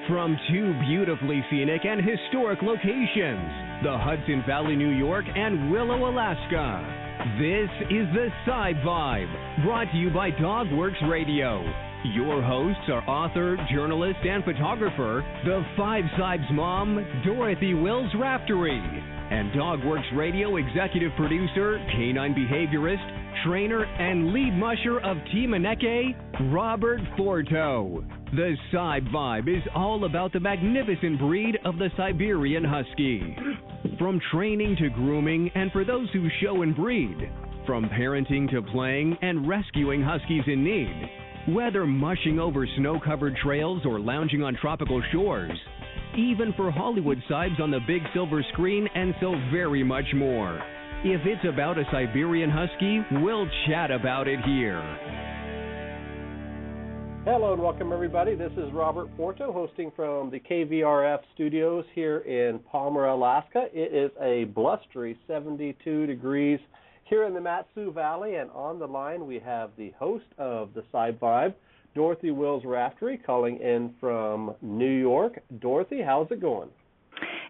From two beautifully scenic and historic locations, the Hudson Valley, New York, and Willow, Alaska, this is the Sibe Vibe, brought to you by Dogworks Radio. Your hosts are author, journalist, and photographer, the FiveSibes mom, Dorothy Wills Raftery, and Dogworks Radio executive producer, canine behaviorist, trainer, and lead musher of Team Maneke, Robert Forto. The Sibe Vibe is all about the magnificent breed of the Siberian Husky. From training to grooming, and for those who show and breed. From parenting to playing and rescuing Huskies in need. Whether mushing over snow-covered trails or lounging on tropical shores. Even for Hollywood Sibes on the big silver screen, and so very much more. If it's about a Siberian Husky, we'll chat about it here. Hello and welcome everybody. This is Robert Forto hosting from the KVRF studios here in Palmer, Alaska. It is a blustery 72 degrees here in the Mat-Su Valley, and on the line we have the host of the Sibe Vibe, Dorothy Wills Raftery, calling in from New York. Dorothy, how's it going?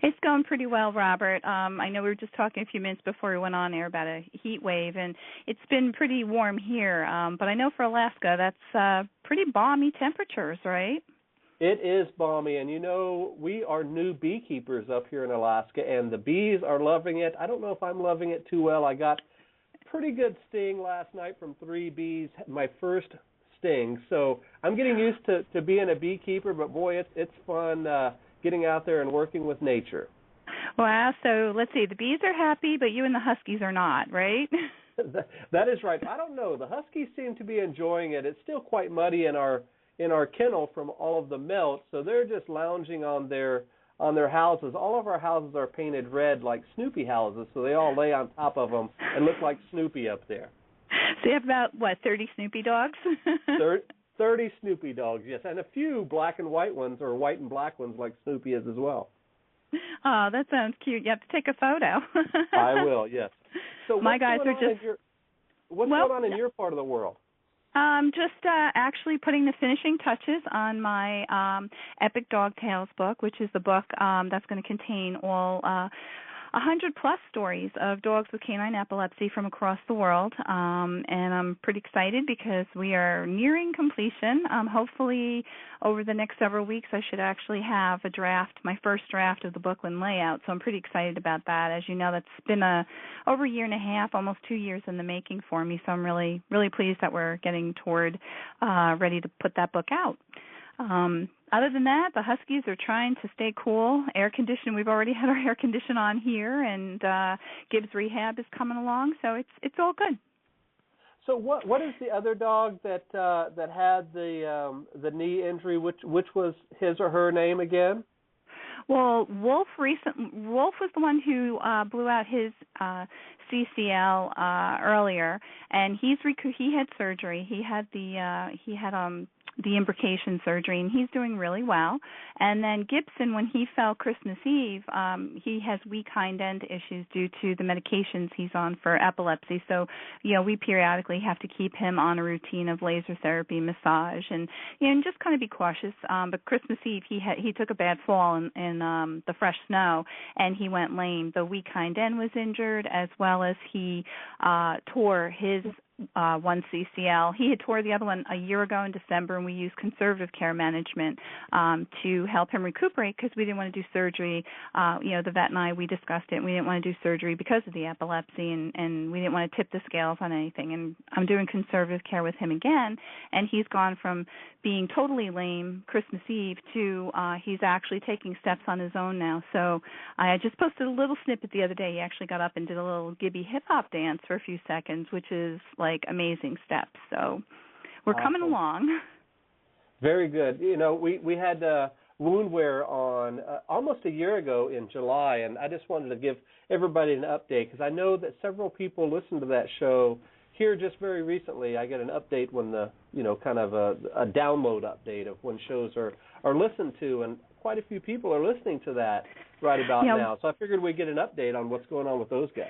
It's going pretty well, Robert. I know we were just talking a few minutes before we went on air about a heat wave, and it's been pretty warm here. But I know for Alaska, that's pretty balmy temperatures, right? It is balmy, and you know, we are new beekeepers up here in Alaska, and the bees are loving it. I don't know if I'm loving it too well. I got pretty good sting last night from 3 bees, my first sting. So I'm getting used to being a beekeeper, but boy, it's fun getting out there and working with nature. Wow, so let's see, the bees are happy, but you and the Huskies are not, right? That is right. I don't know. The Huskies seem to be enjoying it. It's still quite muddy in our kennel from all of the melt, so they're just lounging on their houses. All of our houses are painted red like Snoopy houses, so they all lay on top of them and look like Snoopy up there. So you have about, 30 Snoopy dogs? 30 Snoopy dogs, yes, and a few black and white ones, or white and black ones like Snoopy is as well. Oh, that sounds cute. You have to take a photo. I will, yes. So my guys are just... What's going on in your part of the world? Just actually putting the finishing touches on my Epic Dog Tales book, which is the book that's going to contain all 100-plus stories of dogs with canine epilepsy from across the world, and I'm pretty excited because we are nearing completion. Hopefully, over the next several weeks, I should actually have a draft, my first draft of the booklet and layout, so I'm pretty excited about that. As you know, that's been over a year and a half, almost 2 years in the making for me, so I'm really, really pleased that we're getting toward ready to put that book out. Other than that, the Huskies are trying to stay cool. Air condition, we've already had our air condition on here, and Gibbs Rehab is coming along, so it's all good. So what is the other dog that had the knee injury? Which was his or her name again? Well, Wolf was the one who blew out his CCL earlier, and he had surgery. He had the imbrication surgery, and he's doing really well. And then Gibson, when he fell Christmas Eve, he has weak hind end issues due to the medications he's on for epilepsy. So, we periodically have to keep him on a routine of laser therapy, massage, and just kind of be cautious. But Christmas Eve, he took a bad fall in the fresh snow, and he went lame. The weak hind end was injured, as well as he tore his one CCL. He had tore the other one a year ago in December, and we used conservative care management to help him recuperate because we didn't want to do surgery. The vet and I, we discussed it, and we didn't want to do surgery because of the epilepsy, and we didn't want to tip the scales on anything. And I'm doing conservative care with him again, and he's gone from being totally lame Christmas Eve to he's actually taking steps on his own now. So I just posted a little snippet the other day. He actually got up and did a little Gibby hip-hop dance for a few seconds, which is like amazing steps. So we're coming along. Very good. We had wound wear on almost a year ago in July, and I just wanted to give everybody an update because I know that several people listen to that show here just very recently. I get an update when kind of a download update of when shows are listened to, and quite a few people are listening to that right about now. So I figured we'd get an update on what's going on with those guys.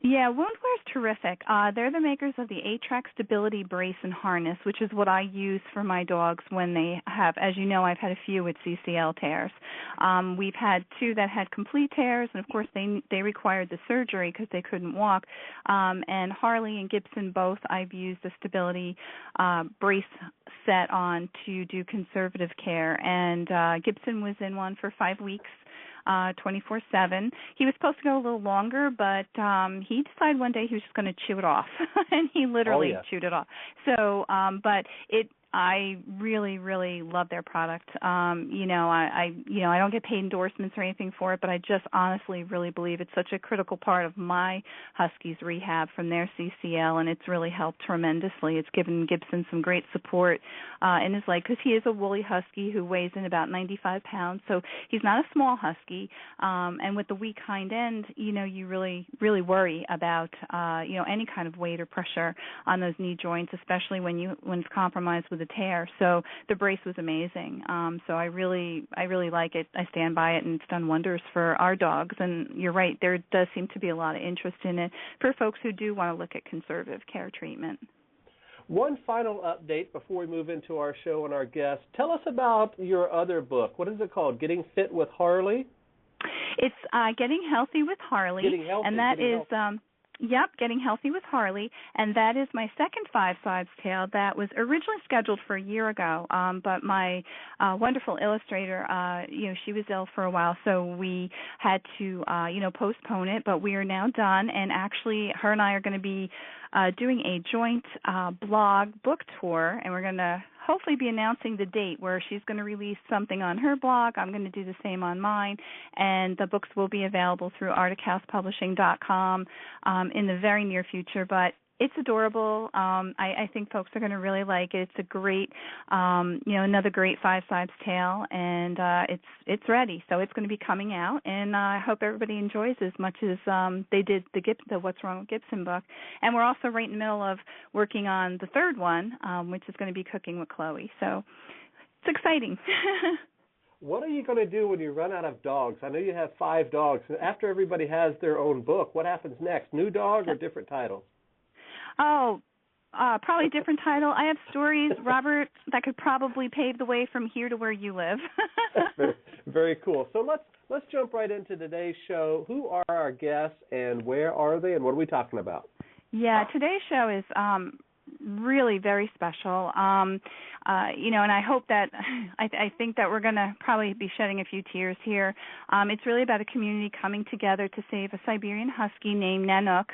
Yeah, Woundware's terrific. They're the makers of the 8-track stability brace and harness, which is what I use for my dogs when they have, as you know, I've had a few with CCL tears. We've had 2 that had complete tears, and of course they required the surgery because they couldn't walk. And Harley and Gibson both, I've used the stability brace set on to do conservative care. And Gibson was in one for 5 weeks. 24/7. He was supposed to go a little longer, but he decided one day he was just going to chew it off, and he literally chewed it off. So, but I really, really love their product. I don't get paid endorsements or anything for it, but I just honestly really believe it's such a critical part of my Huskies rehab from their CCL, and it's really helped tremendously. It's given Gibson some great support in his life because he is a woolly Husky who weighs in about 95 pounds, so he's not a small Husky. And with the weak hind end, you really, really worry about any kind of weight or pressure on those knee joints, especially when it's compromised with a tear. So the brace was amazing. So I really like it. I stand by it, and it's done wonders for our dogs. And you're right, there does seem to be a lot of interest in it for folks who do want to look at conservative care treatment. One final update before we move into our show and our guests. Tell us about your other book. What is it called? Getting Fit with Harley? It's Getting Healthy with Harley. Getting Healthy. And that is... Getting Healthy with Harley, and that is my second FiveSibes tale that was originally scheduled for a year ago, but my wonderful illustrator, she was ill for a while, so we had to, postpone it, but we are now done, and actually her and I are going to be doing a joint blog book tour, and we're going to hopefully be announcing the date where she's going to release something on her blog. I'm going to do the same on mine, and the books will be available through articahousepublishing.com in the very near future, but it's adorable. I think folks are going to really like it. It's a great, another great FiveSibes tale, and it's ready. So it's going to be coming out, and I hope everybody enjoys as much as they did the What's Wrong with Gibson book. And we're also right in the middle of working on the third one, which is going to be Cooking with Chloe. So it's exciting. What are you going to do when you run out of dogs? I know you have 5 dogs. After everybody has their own book, what happens next? New dog or different titles? Oh, probably a different title. I have stories, Robert, that could probably pave the way from here to where you live. very, very cool. So let's jump right into today's show. Who are our guests, and where are they, and what are we talking about? Yeah, today's show is really very special. And I hope that I think that we're going to probably be shedding a few tears here. It's really about a community coming together to save a Siberian Husky named Nanuk,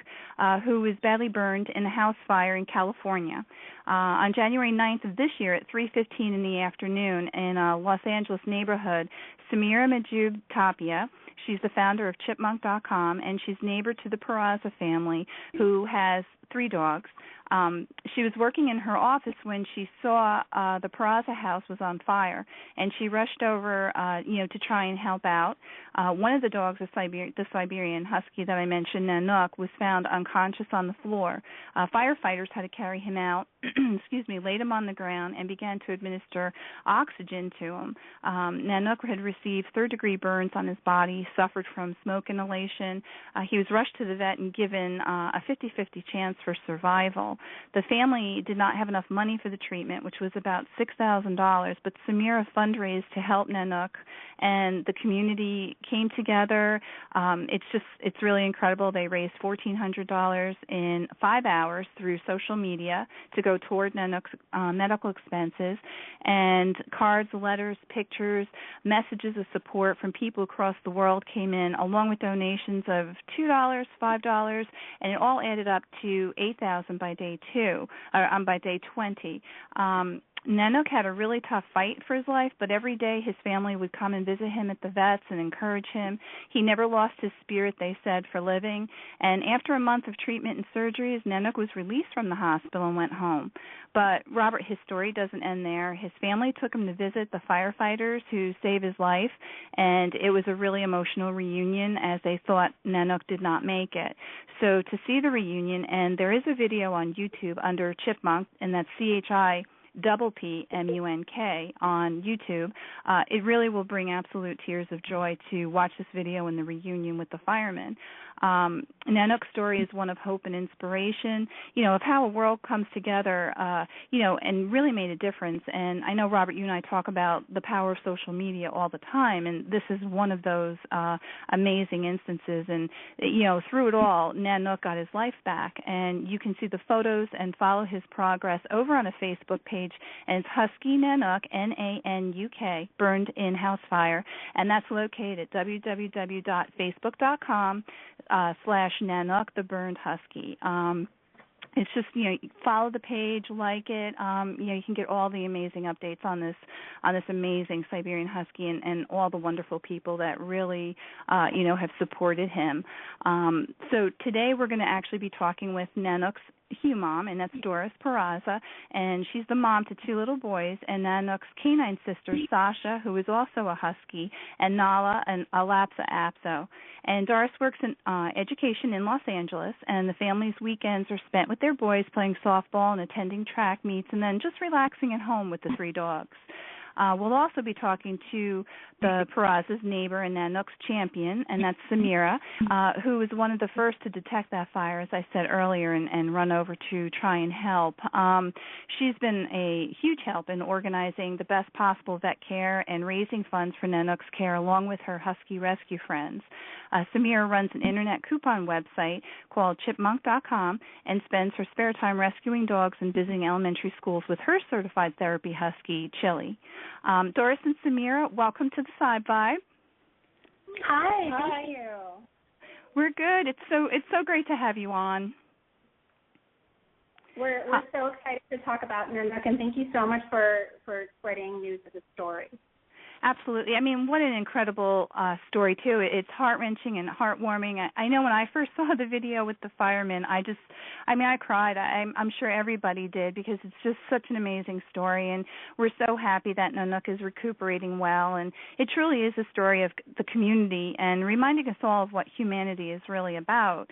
who was badly burned in a house fire in California. On January 9th of this year at 3:15 in the afternoon in a Los Angeles neighborhood, Samira Majub Tapia, she's the founder of chipmunk.com, and she's neighbor to the Peraza family, who has 3 dogs. She was working in her office when she saw the Peraza house was on fire, and she rushed over, to try and help out. One of the dogs, the Siberian Husky that I mentioned, Nanuk, was found unconscious on the floor. Firefighters had to carry him out, laid him on the ground, and began to administer oxygen to him. Nanuk had received third-degree burns on his body, suffered from smoke inhalation. He was rushed to the vet and given a 50-50 chance for survival. The family did not have enough money for the treatment, which was about $6,000, but Samira fundraised to help Nanuk, and the community came together. It's really incredible. They raised $1,400 in 5 hours through social media to go toward Nanuk's medical expenses, and cards, letters, pictures, messages of support from people across the world came in, along with donations of $2, $5, and it all added up to $8,000 by day 20. Nanuk had a really tough fight for his life, but every day his family would come and visit him at the vets and encourage him. He never lost his spirit, they said, for living. And after a month of treatment and surgeries, Nanuk was released from the hospital and went home. But, Robert, his story doesn't end there. His family took him to visit the firefighters who saved his life, and it was a really emotional reunion as they thought Nanuk did not make it. So to see the reunion, and there is a video on YouTube under Chipmunk, and that's CHI PMUNK on YouTube. It really will bring absolute tears of joy to watch this video and the reunion with the firemen. Nanuk's story is one of hope and inspiration, of how a world comes together, and really made a difference. And I know, Robert, you and I talk about the power of social media all the time, and this is one of those amazing instances. And, through it all, Nanuk got his life back. And you can see the photos and follow his progress over on a Facebook page, and it's Husky Nanuk, Nanuk, burned in house fire. And that's located at www.facebook.com/Nanuk, the burned Husky. It's just, follow the page, like it. You can get all the amazing updates on this amazing Siberian Husky and all the wonderful people that really, have supported him. So today we're going to actually be talking with Nanuk's mom, and that's Doris Peraza, and she's the mom to two little boys, and Nanuk's canine sister, Sasha, who is also a Husky, and Nala and Alapsa Apso. And Doris works in education in Los Angeles, and the family's weekends are spent with their boys playing softball and attending track meets and then just relaxing at home with the three dogs. We'll also be talking to the Peraza's neighbor and Nanuk's champion, and that's Samira, who was one of the first to detect that fire, as I said earlier, and run over to try and help. She's been a huge help in organizing the best possible vet care and raising funds for Nanuk's care, along with her Husky rescue friends. Samira runs an internet coupon website called chipmunk.com and spends her spare time rescuing dogs and visiting elementary schools with her certified therapy Husky, Chili. Doris and Samira, welcome to the Sibe Vibe. Hi, thank you. We're good. It's so great to have you on. We're so excited to talk about Nanuk, and thank you so much for spreading news of the story. Absolutely. I mean, what an incredible story, too. It's heart-wrenching and heartwarming. I know when I first saw the video with the firemen, I cried. I'm sure everybody did, because it's just such an amazing story, and we're so happy that Nanuk is recuperating well. And it truly is a story of the community and reminding us all of what humanity is really about.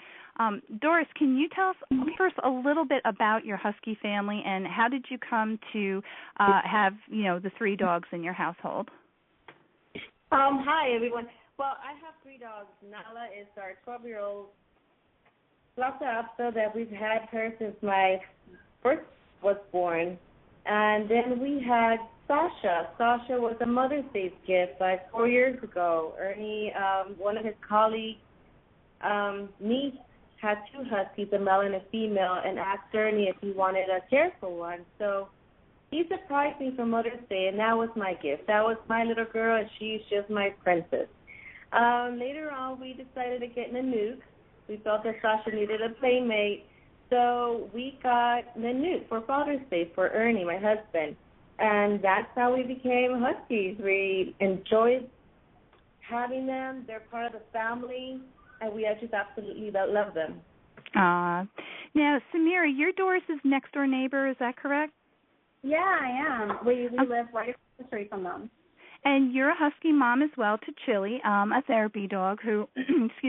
Doris, can you tell us first a little bit about your Husky family, and how did you come to have, the three dogs in your household? Hi, everyone. Well, I have three dogs. Nala is our 12-year-old Lhasa Apso that we've had her since my first was born. And then we had Sasha. Sasha was a Mother's Day gift 4 years ago. Ernie, one of his colleagues, niece, had two Huskies, a male and a female, and asked Ernie if he wanted a care for one. So he surprised me for Mother's Day, and that was my gift. That was my little girl, and she's just my princess. Later on, we decided to get Nanuk. We felt that Sasha needed a playmate, so we got Nanuk for Father's Day for Ernie, my husband. And that's how we became Huskies. We enjoyed having them. They're part of the family, and we just absolutely love them. Now, Samira, you're Doris's next-door neighbor, is that correct? Yeah, I am. We live right across the street from them. And you're a Husky mom as well to Chili, a therapy dog who,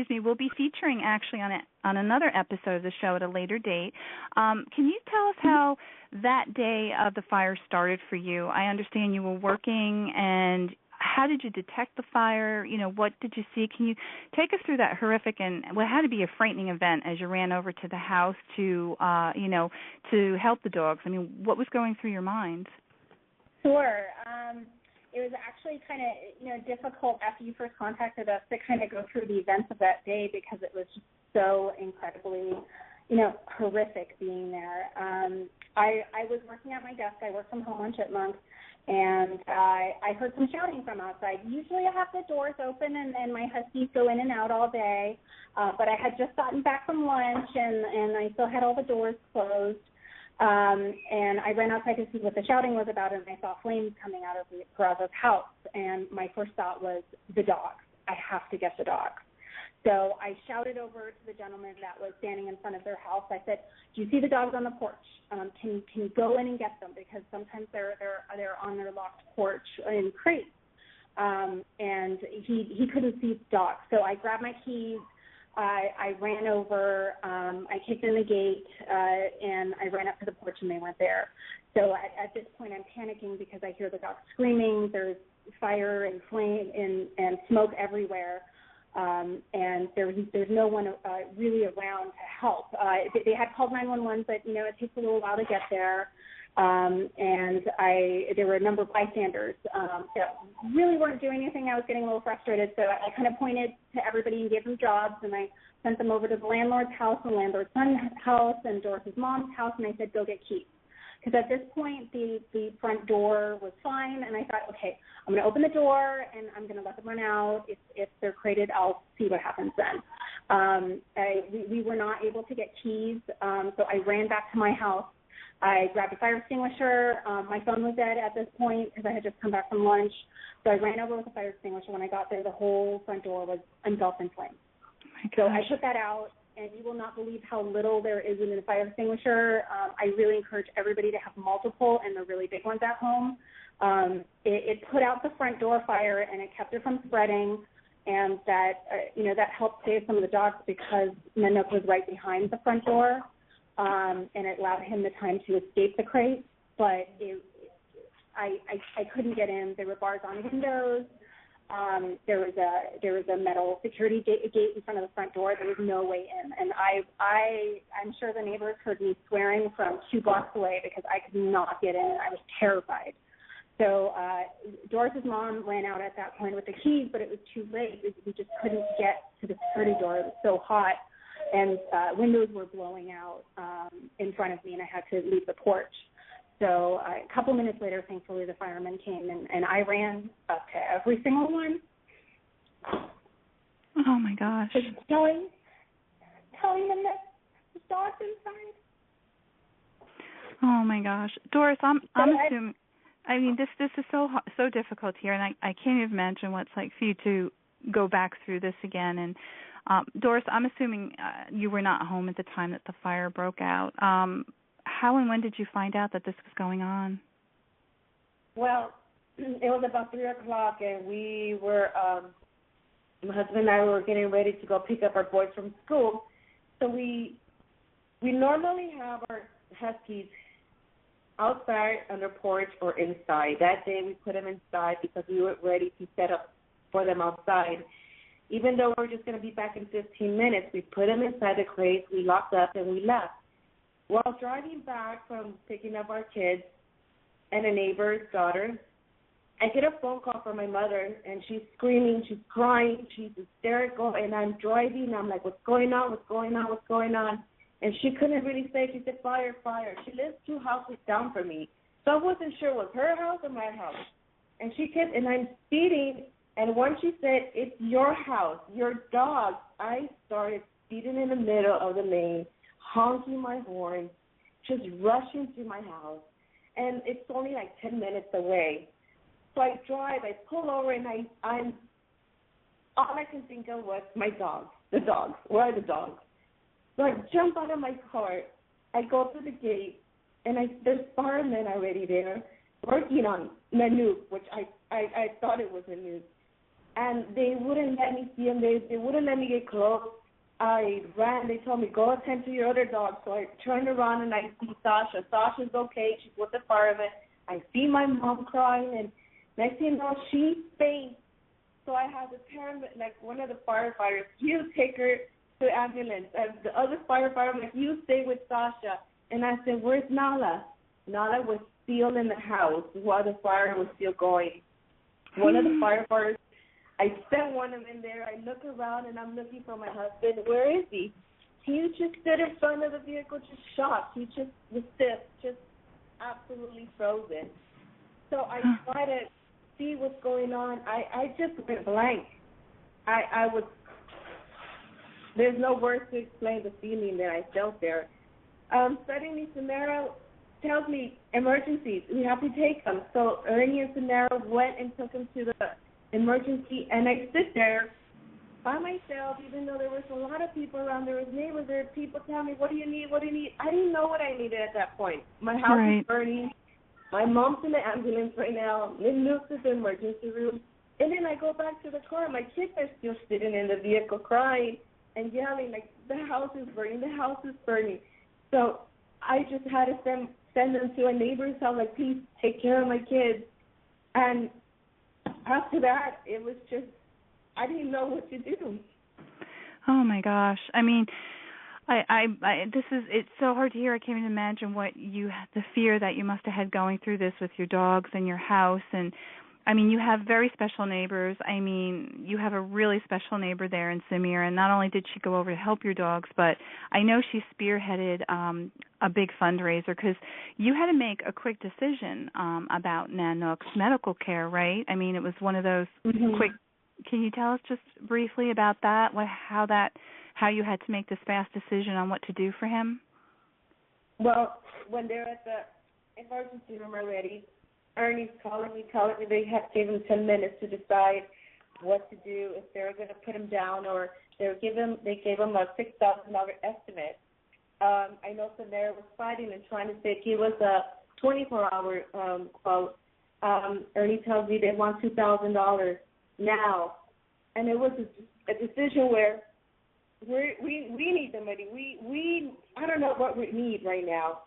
we'll be featuring actually on another episode of the show at a later date. Can you tell us how that day of the fire started for you? I understand you were working, and how did you detect the fire? What did you see? Can you take us through that horrific and what had to be a frightening event as you ran over to the house to help the dogs? I mean, what was going through your mind? Sure. It was actually kind of, difficult after you first contacted us to kind of go through the events of that day, because it was just so incredibly, horrific being there. I was working at my desk. I work from home on Chipmunk. And I heard some shouting from outside. Usually I have the doors open and my Huskies go in and out all day. But I had just gotten back from lunch and I still had all the doors closed. And I ran outside to see what the shouting was about, and I saw flames coming out of Peraza's house. And my first thought was the dogs. I have to get the dogs. So I shouted over to the gentleman that was standing in front of their house. I said, "Do you see the dogs on the porch? Can you go in and get them? Because sometimes they're on their locked porch in crates." And he couldn't see the dogs. So I grabbed my keys. I ran over, I kicked in the gate, and I ran up to the porch, and they weren't there. So at this point, I'm panicking because I hear the dogs screaming. There's fire and flame and smoke everywhere, and there's no one really around to help. They had called 911, but it takes a little while to get there. And there were a number of bystanders that really weren't doing anything. I was getting a little frustrated, so I kind of pointed to everybody and gave them jobs, and I sent them over to the landlord's house, the landlord's son's house, and Doris's mom's house, and I said, go get keys. Because at this point, the front door was fine, and I thought, okay, I'm going to open the door, and I'm going to let them run out. If they're crated, I'll see what happens then. We were not able to get keys, so I ran back to my house. I grabbed a fire extinguisher. My phone was dead at this point because I had just come back from lunch. So I ran over with a fire extinguisher. When I got there, the whole front door was engulfed in flames. So I put that out, and you will not believe how little there is in a fire extinguisher. I really encourage everybody to have multiple and the really big ones at home. It put out the front door fire, and it kept it from spreading, and that helped save some of the dogs because Nanuk was right behind the front door. And it allowed him the time to escape the crate, but I couldn't get in. There were bars on the windows. There was a metal security gate in front of the front door. There was no way in, and I'm sure the neighbors heard me swearing from 2 blocks away because I could not get in. I was terrified. So Doris's mom ran out at that point with the keys, but it was too late. We just couldn't get to the security door. It was so hot. And windows were blowing out in front of me, and I had to leave the porch. So a couple minutes later, thankfully, the firemen came, and I ran up to every single one. Oh, my gosh. Telling them that the dog's inside. Oh, my gosh. Doris, I'm assuming, I mean, this is so difficult here, and I can't even imagine what it's like for you to go back through this again. And Doris, I'm assuming you were not home at the time that the fire broke out. How and when did you find out that this was going on? Well, it was about 3 o'clock, and we were, my husband and I were getting ready to go pick up our boys from school. So we normally have our Huskies outside on the porch or inside. That day we put them inside because we were ready to set up for them outside. Even though we're just going to be back in 15 minutes, we put them inside the crate, we locked up, and we left. While driving back from picking up our kids and a neighbor's daughter, I get a phone call from my mother, and she's screaming, she's crying, she's hysterical, and I'm driving. I'm like, what's going on, what's going on, what's going on? And she couldn't really say. She said, fire, fire. She lives 2 houses down from me. So I wasn't sure was her house or my house. And she kept, and I'm speeding. And once she said, it's your house, your dog, I started speeding in the middle of the lane, honking my horn, just rushing to my house. And it's only like 10 minutes away. So I drive, I pull over, and I'm all I can think of was my dogs, the dogs. Where are the dogs? So I jump out of my car, I go to the gate, and there's firemen already there working on Nanuk, which I thought it was Nanuk. And they wouldn't let me see them. They wouldn't let me get close. I ran. They told me, go attend to your other dog. So I turned around, and I see Sasha. Sasha's okay. She's with the firemen. I see my mom crying, and next thing you know, she faints. So I had the paramedic, like one of the firefighters, you take her to the ambulance. And the other firefighter, like, you stay with Sasha. And I said, where's Nala? Nala was still in the house while the fire was still going. One of the firefighters, I sent one of them in there. I look around, and I'm looking for my husband. Where is he? He just stood in front of the vehicle, just shocked. He just was stiff, just absolutely frozen. So I try to see what's going on. I just went blank. I was, there's no words to explain the feeling that I felt there. Suddenly, Samara tells me, emergencies, we have to take them. So Ernie and Samara went and took him to the emergency, and I sit there by myself, even though there was a lot of people around. There was neighbors, there were people telling me, what do you need, what do you need? I didn't know what I needed at that point. My house is burning. My mom's in the ambulance right now. Nanuk's in the emergency room. And then I go back to the car. My kids are still sitting in the vehicle crying. and yelling like, the house is burning, the house is burning. So I just had to send them to a neighbor's house, like, please take care of my kids. And after that, it was just, I didn't know what to do. Oh my gosh! I mean, it's so hard to hear. I can't even imagine the fear that you must have had going through this with your dogs and your house. And I mean, you have very special neighbors. I mean, you have a really special neighbor there in Samir, and not only did she go over to help your dogs, but I know she spearheaded a big fundraiser, because you had to make a quick decision about Nanuk's medical care, right? I mean, it was one of those quick. Can you tell us just briefly about that? How you had to make this fast decision on what to do for him? Well, when they're at the emergency room already, Ernie's calling me they have to give him 10 minutes to decide what to do, if they're going to put him down, or they gave him a $6,000 estimate. I know Samara was fighting and trying to say he was a 24-hour quote. Ernie tells me they want $2,000 now, and it was a decision where we need the money. We I don't know what we need right now,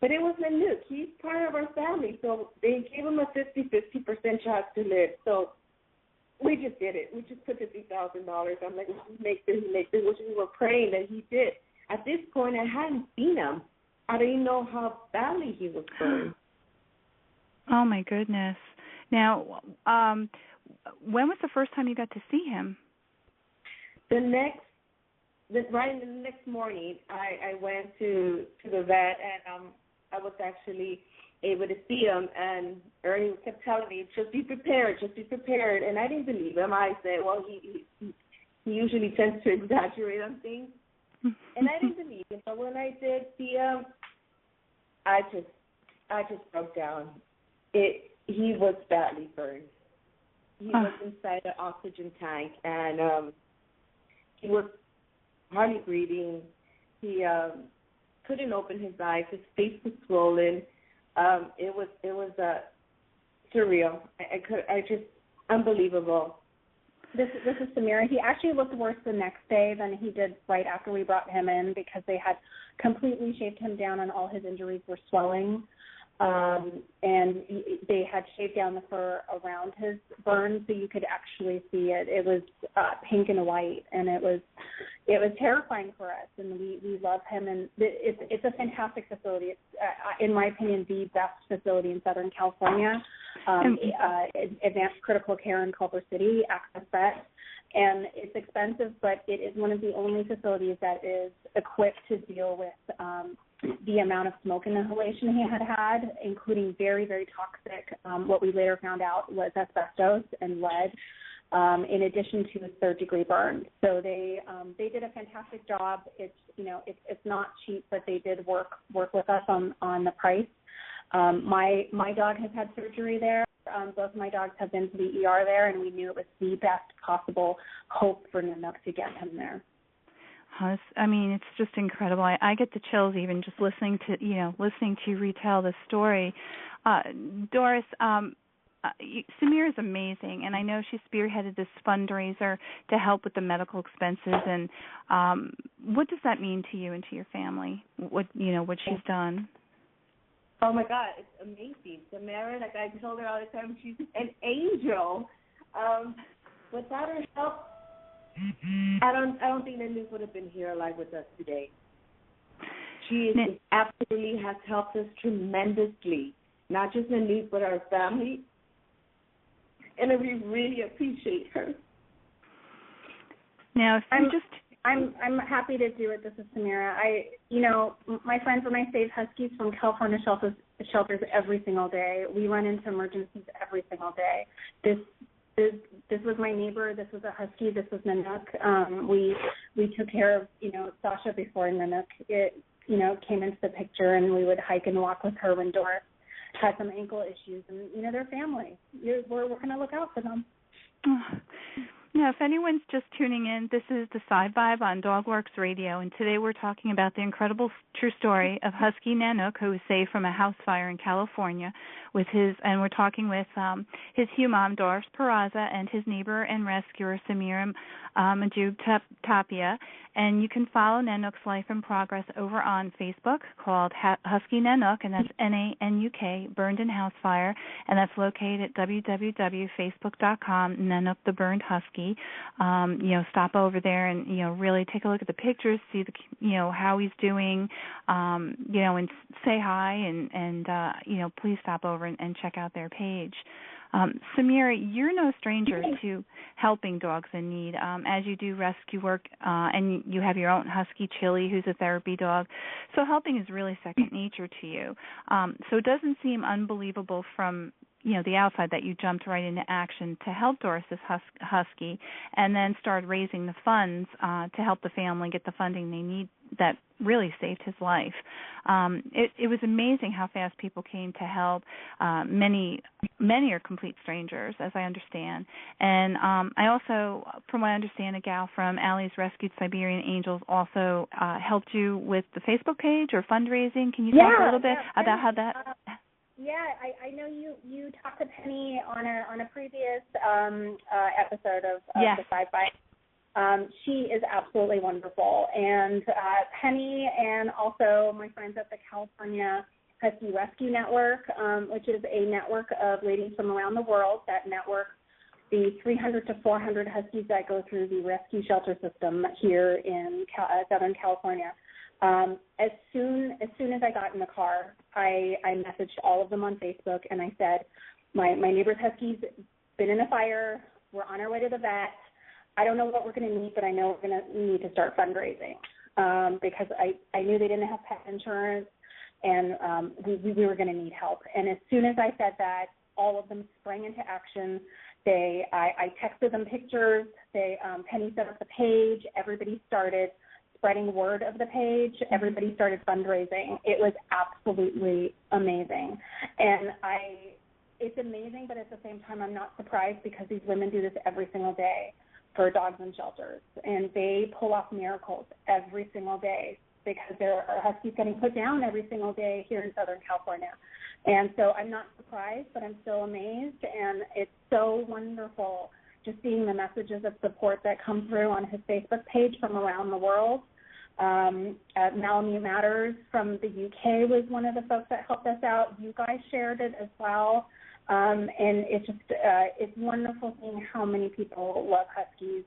but it was Nanuk. He's part of our family, so they gave him a 50% chance to live. So we just did it. We just put the $3,000. I'm like, make this, which we were praying that he did. At this point, I hadn't seen him. I didn't know how badly he was going. Oh my goodness! Now, when was the first time you got to see him? The next morning, I went to the vet, and I was actually able to see him. And Ernie kept telling me, just be prepared. And I didn't believe him. I said, well, he usually tends to exaggerate on things. And I didn't believe him. But when I did see him, I just broke down. He was badly burned. He was inside an oxygen tank, and he was hardly breathing. He couldn't open his eyes. His face was swollen. It was surreal. I just unbelievable. This is Samira. He actually looked worse the next day than he did right after we brought him in, because they had completely shaved him down and all his injuries were swelling. And they had shaved down the fur around his burn, so you could actually see it. It was pink and white, and it was terrifying for us. And we love him, and it's a fantastic facility. It's, in my opinion, the best facility in Southern California. Advanced critical care in Culver City, Access Vet. And it's expensive, but it is one of the only facilities that is equipped to deal with the amount of smoke inhalation he had, including very, very toxic, what we later found out was asbestos and lead, in addition to his third-degree burn. So they did a fantastic job. It's not cheap, but they did work with us on the price. My dog has had surgery there. Both my dogs have been to the ER there, and we knew it was the best possible hope for Nanuk to get him there. It's just incredible. I get the chills even just listening to you retell the story. Doris, Samir is amazing, and I know she spearheaded this fundraiser to help with the medical expenses. And what does that mean to you and to your family? What she's done? Oh my God, it's amazing. Samara, like I told her all the time, she's an angel. Without her help, I don't think Nanuk would have been here alive with us today. She absolutely has helped us tremendously, not just Nanuk, but our family, and we really appreciate her. Now, I'm happy to do it. This is Samira. My friends and I save Huskies from California shelters every single day. We run into emergencies every single day. This was my neighbor. This was a Husky. This was Nanuk. We took care of Sasha before Nanuk came into the picture, and we would hike and walk with her when Doris had some ankle issues. And they're family. We're going to look out for them. Now, if anyone's just tuning in, this is the Sibe Vibe on DogWorks Radio, and today we're talking about the incredible true story of Husky Nanuk, who was saved from a house fire in California and we're talking with his human, Doris Peraza, and his neighbor and rescuer, Samira Majub Tapia. And you can follow Nanuk's Life in Progress over on Facebook called Husky Nanuk, and that's Nanuk, Burned in House Fire, and that's located at www.facebook.com, Nanuk the Burned Husky. Stop over there and, really take a look at the pictures, see how he's doing, and say hi and please stop over and check out their page. Samira, you're no stranger to helping dogs in need, as you do rescue work, and you have your own Husky, Chili, who's a therapy dog. So helping is really second nature to you. So it doesn't seem unbelievable from the outside that you jumped right into action to help Doris's Husky and then started raising the funds to help the family get the funding they need that really saved his life. It was amazing how fast people came to help. Many are complete strangers, as I understand. And I also, from what I understand, a gal from Allie's Rescued Siberian Angels also helped you with the Facebook page or fundraising. Can you talk a little bit about how that... I know you talked to Penny on a previous episode of the Five Vibe. She is absolutely wonderful. And Penny and also my friends at the California Husky Rescue Network, which is a network of ladies from around the world that network the 300 to 400 Huskies that go through the rescue shelter system here in Southern California. As soon as I got in the car, I messaged all of them on Facebook, and I said, my neighbor's Husky's been in a fire. We're on our way to the vet. I don't know what we're going to need, but I know we're going to need to start fundraising because I knew they didn't have pet insurance, and we were going to need help. And as soon as I said that, all of them sprang into action. I texted them pictures. Penny set up the page. Everybody started spreading word of the page. Everybody started fundraising. It was absolutely amazing. And it's amazing, but at the same time, I'm not surprised because these women do this every single day for dogs in shelters. And they pull off miracles every single day because there are Huskies getting put down every single day here in Southern California. And so I'm not surprised, but I'm still amazed. And it's so wonderful just seeing the messages of support that come through on his Facebook page from around the world. Melanie Matters from the UK was one of the folks that helped us out. You guys shared it as well. And it's just it's wonderful seeing how many people love Huskies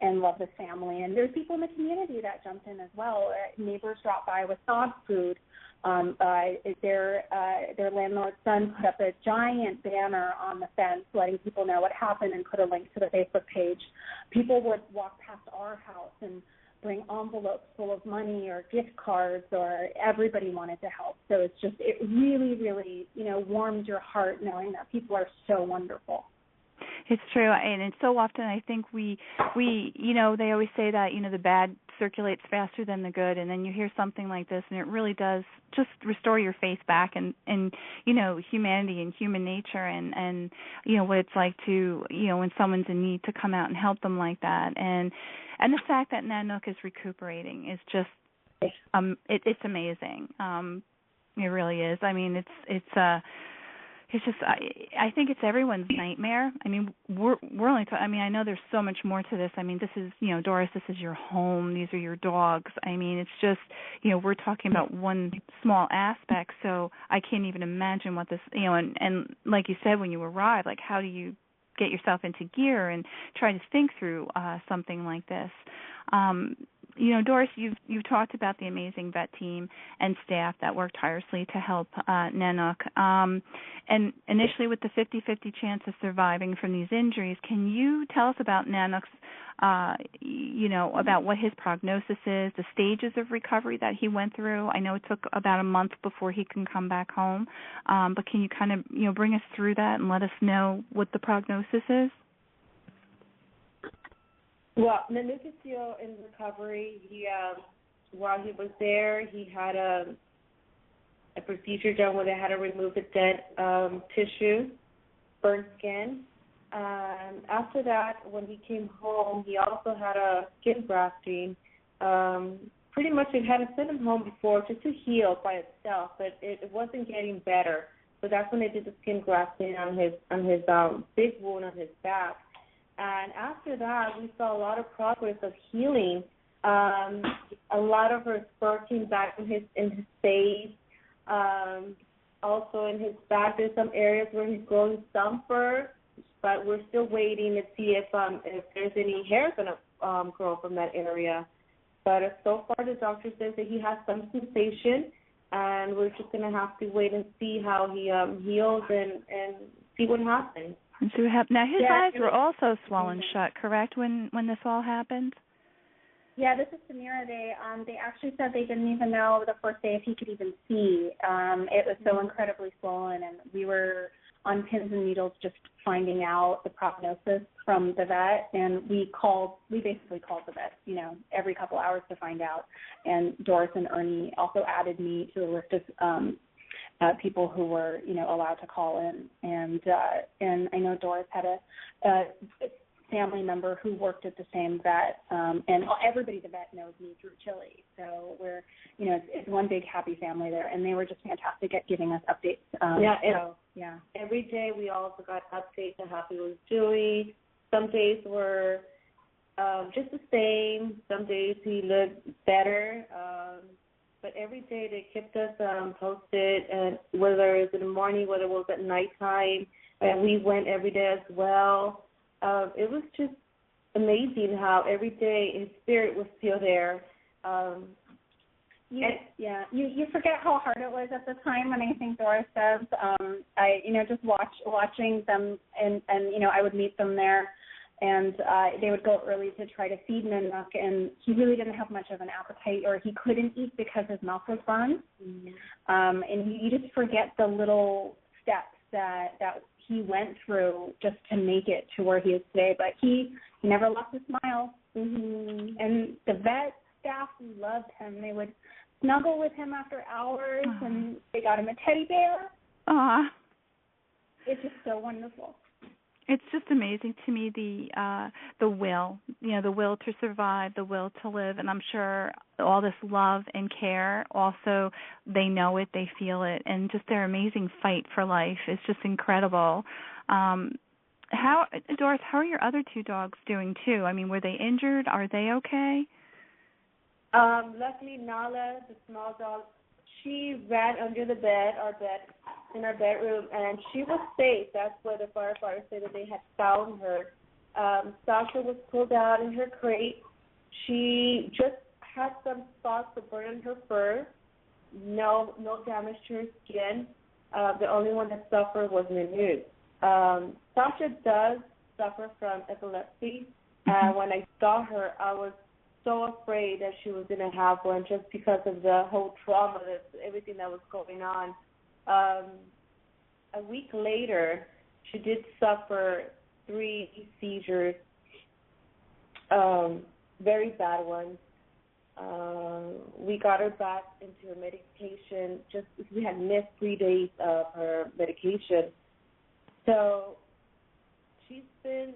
and love this family. And there's people in the community that jumped in as well. Neighbors dropped by with dog food. Their landlord's son put up a giant banner on the fence letting people know what happened and put a link to the Facebook page. People would walk past our house and bring envelopes full of money or gift cards, or everybody wanted to help. So it really, really, warmed your heart knowing that people are so wonderful. It's true, and it's so often I think we they always say that, the bad circulates faster than the good, and then you hear something like this, and it really does just restore your faith back in humanity and human nature and what it's like to, when someone's in need to come out and help them like that. And the fact that Nanuk is recuperating is just, it's amazing. It really is. I mean, it's just, I think it's everyone's nightmare. I mean, we're only I mean, I know there's so much more to this. I mean, this is, Doris, this is your home. These are your dogs. I mean, it's just, we're talking about one small aspect, so I can't even imagine what this, and like you said, when you arrive, like, how do you get yourself into gear and try to think through something like this? Doris, you've talked about the amazing vet team and staff that work tirelessly to help Nanuk. And initially with the 50-50 chance of surviving from these injuries, can you tell us about Nanuk's, about what his prognosis is, the stages of recovery that he went through? I know it took about a month before he can come back home, but can you kind of, bring us through that and let us know what the prognosis is? Well, Nanuk is still in recovery. He, while he was there, he had a procedure done where they had to remove the dead tissue, burnt skin, After that, when he came home, he also had a skin grafting. Pretty much they had to send him home before just to heal by itself, but it wasn't getting better. So that's when they did the skin grafting on his big wound on his back. And after that, we saw a lot of progress of healing. A lot of her fur came back in his face. Also in his back, there's some areas where he's growing some fur, but we're still waiting to see if there's any hair going to grow from that area. But so far, the doctor says that he has some sensation, and we're just going to have to wait and see how he heals and see what happens. And see what happened. Now, his eyes were also swollen shut, correct, when this all happened? Yeah, this is Samira. They actually said they didn't even know the first day if he could even see. It was so incredibly swollen, and we were on pins and needles just finding out the prognosis from the vet, and we basically called the vet, every couple hours to find out. And Doris and Ernie also added me to the list of people who were, allowed to call in. And I know Doris had a family member who worked at the same vet, and everybody at the vet knows me through Chile. So we're, it's one big happy family there, and they were just fantastic at giving us updates. Every day we also got updates on how he was doing. Some days were just the same. Some days he looked better. But every day they kept us posted, and whether it was in the morning, whether it was at nighttime, and we went every day as well. It was just amazing how every day his spirit was still there. You forget how hard it was at the time, and I think Doris says, just watching them, and I would meet them there, and they would go early to try to feed Nanuk, and he really didn't have much of an appetite, or he couldn't eat because his mouth was burned. And you just forget the little steps that he went through just to make it to where he is today. But he never lost a smile. And the vet staff loved him. They would snuggle with him after hours, and they got him a teddy bear. It's just so wonderful. It's just amazing to me, the will, the will to survive, the will to live, and I'm sure all this love and care, also they know it, they feel it, and just their amazing fight for life is just incredible. Doris, how are your other two dogs doing too? I mean, were they injured? Are they okay? Luckily, Nala, the small dog, she ran under the bed, in our bedroom, and she was safe. That's where the firefighters said that they had found her. Sasha was pulled out in her crate. She just had some spots of burn on her fur. No damage to her skin. The only one that suffered was Nanuk. Sasha does suffer from epilepsy. When I saw her, I was so afraid that she was going to have one just because of the whole trauma, everything that was going on. A week later, she did suffer 3 seizures, very bad ones. We got her back into her medication. We had missed 3 days of her medication. So she's been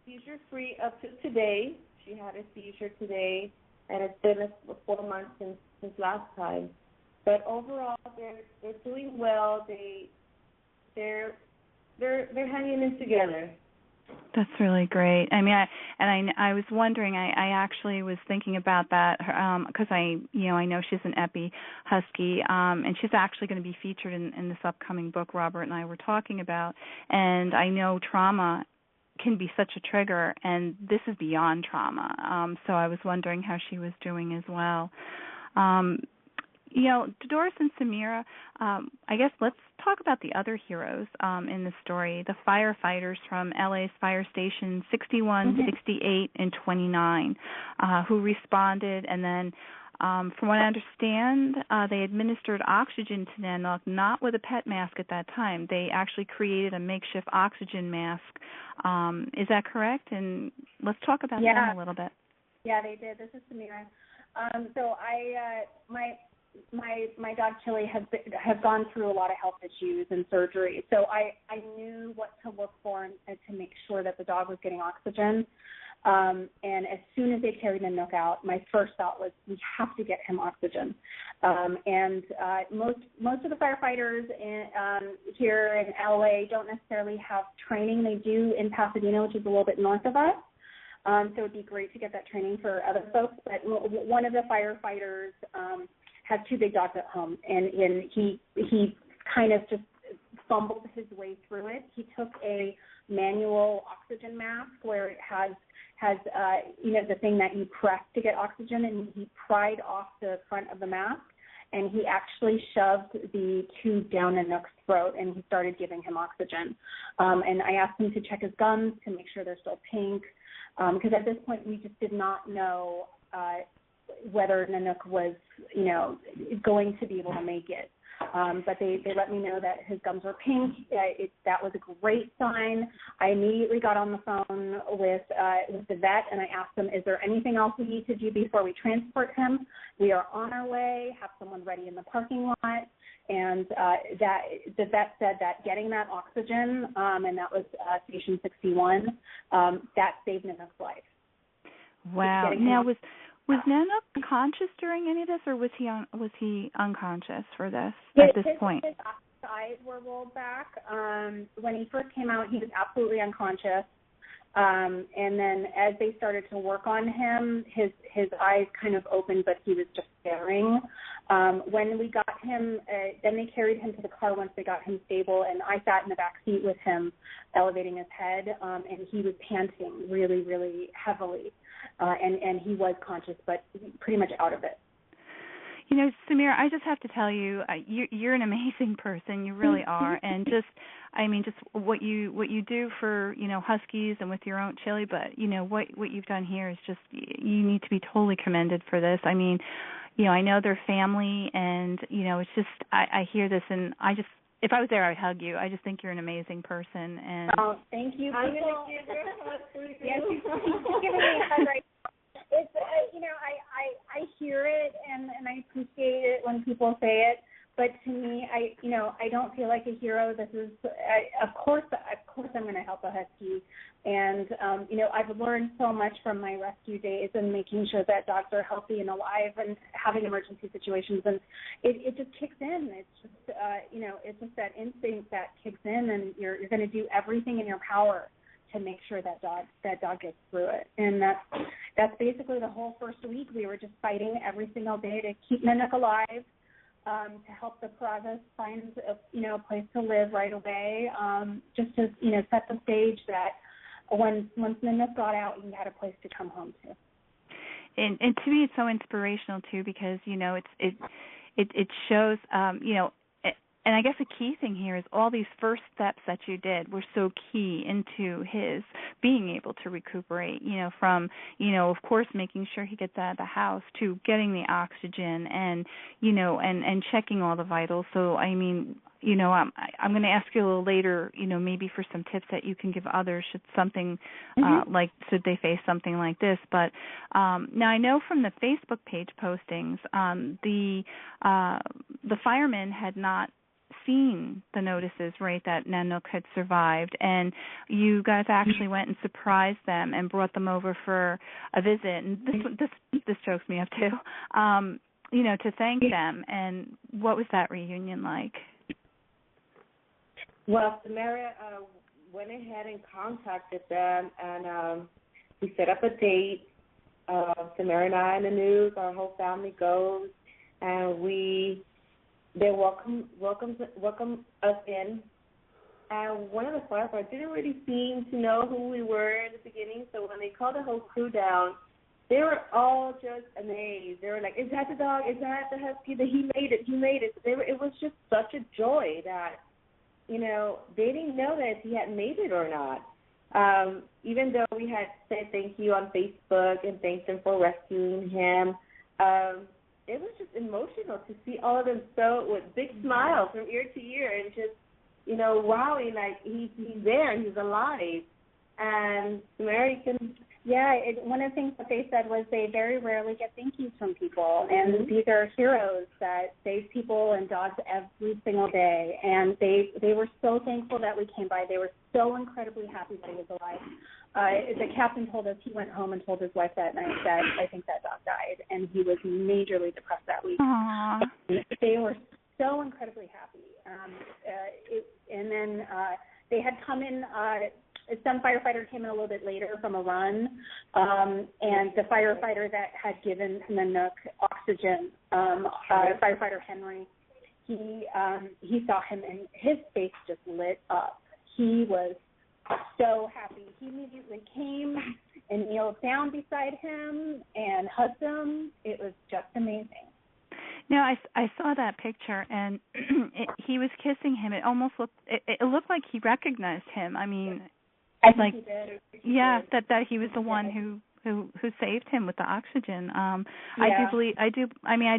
seizure-free up to today. She had a seizure today, and it's been 4 months since last time. But overall, they're doing well. They're hanging in together. That's really great. I mean, I was wondering. I actually was thinking about that because I know she's an epi husky, and she's actually going to be featured in this upcoming book Robert and I were talking about. And I know trauma can be such a trigger, and this is beyond trauma. So I was wondering how she was doing as well. Doris and Samira, I guess let's talk about the other heroes in the story, the firefighters from LA's fire stations 61, 68, and 29 who responded. And then from what I understand, they administered oxygen to Nanuk, not with a PET mask at that time. They actually created a makeshift oxygen mask. Is that correct? And let's talk about them a little bit. Yeah, they did. This is Samira. So my dog Chili has gone through a lot of health issues and surgery, so I knew what to look for and to make sure that the dog was getting oxygen. And as soon as they carried Nanuk out, my first thought was, we have to get him oxygen. Most of the firefighters here in LA don't necessarily have training. They do in Pasadena, which is a little bit north of us. So it would be great to get that training for other folks. But one of the firefighters has two big dogs at home, and he kind of just fumbled his way through it. He took a manual oxygen mask where it has the thing that you press to get oxygen, and he pried off the front of the mask, and he actually shoved the tube down Nanuk's throat, and he started giving him oxygen. And I asked him to check his gums to make sure they're still pink, because at this point we just did not know whether Nanuk was, going to be able to make it. But they let me know that his gums were pink. That was a great sign. I immediately got on the phone with the vet, and I asked them, is there anything else we need to do before we transport him? We are on our way. Have someone ready in the parking lot. And the vet said that getting that oxygen, and that was station 61, that saved Nanuk's life. Wow. Now, was Nanuk conscious during any of this, or was he unconscious for this at this point? His eyes were rolled back. When he first came out, he was absolutely unconscious. And then as they started to work on him, his eyes kind of opened, but he was just staring. When we got him, then they carried him to the car once they got him stable, and I sat in the back seat with him, elevating his head, and he was panting really, really heavily. And he was conscious, but pretty much out of it. Samira, I just have to tell you, you're an amazing person. You really are, and just what you do for Huskies and with your own Chili, but what you've done here is just, you need to be totally commended for this. I mean, I know they're family, and it's just I hear this, and if I was there, I'd hug you. I just think you're an amazing person. And thank you. I'm going to give her a hug. Yes, you're giving me a hug right now. It's, I hear it, and I appreciate it when people say it. But to me, I don't feel like a hero. This is, of course, I'm going to help a Husky. And, I've learned so much from my rescue days and making sure that dogs are healthy and alive and having emergency situations. And it just kicks in. It's just, it's just that instinct that kicks in, and you're going to do everything in your power to make sure that dog gets through it. And that's basically the whole first week. We were just fighting every single day to keep Nanuk alive. To help the Parazas find a place to live right away, just to set the stage that once Nanuk got out, he had a place to come home to. And to me, it's so inspirational too, because it shows and I guess a key thing here is all these first steps that you did were so key into his being able to recuperate, from, of course, making sure he gets out of the house to getting the oxygen and, and checking all the vitals. So, I mean, I'm going to ask you a little later, maybe for some tips that you can give others should something should they face something like this. But now I know from the Facebook page postings, the firemen had not seen the notices, right, that Nanuk had survived, and you guys actually went and surprised them and brought them over for a visit. And this chokes me up too, to thank them. And what was that reunion like? Well, Samara went ahead and contacted them, and we set up a date. Samara and I and Nanuk, our whole family goes, and they welcome us in. And one of the firefighters didn't really seem to know who we were in the beginning, so when they called the whole crew down, they were all just amazed. They were like, "Is that the dog? Is that the Husky? That he made it? He made it." It was just such a joy that, they didn't know that if he had made it or not. Even though we had said thank you on Facebook and thanked them for rescuing him, it was just emotional to see all of them so with big smiles from ear to ear and just, wowing, like he's there and he's alive. And Mary can Yeah, one of the things that they said was they very rarely get thank yous from people, and these are heroes that save people and dogs every single day, and they were so thankful that we came by. They were so incredibly happy that he was alive. The captain told us he went home and told his wife that night that I think that dog died, and he was majorly depressed that week. Aww. They were so incredibly happy. And then they had come in, some firefighter came in a little bit later from a run, and the firefighter that had given Nanuk oxygen, firefighter Henry, he saw him and his face just lit up. He was so happy. He immediately came and kneeled down beside him and hugged him. It was just amazing. No, I saw that picture, and he was kissing him. It almost looked like he recognized him. I mean, I think he did. Yeah, that he was the one who saved him with the oxygen. I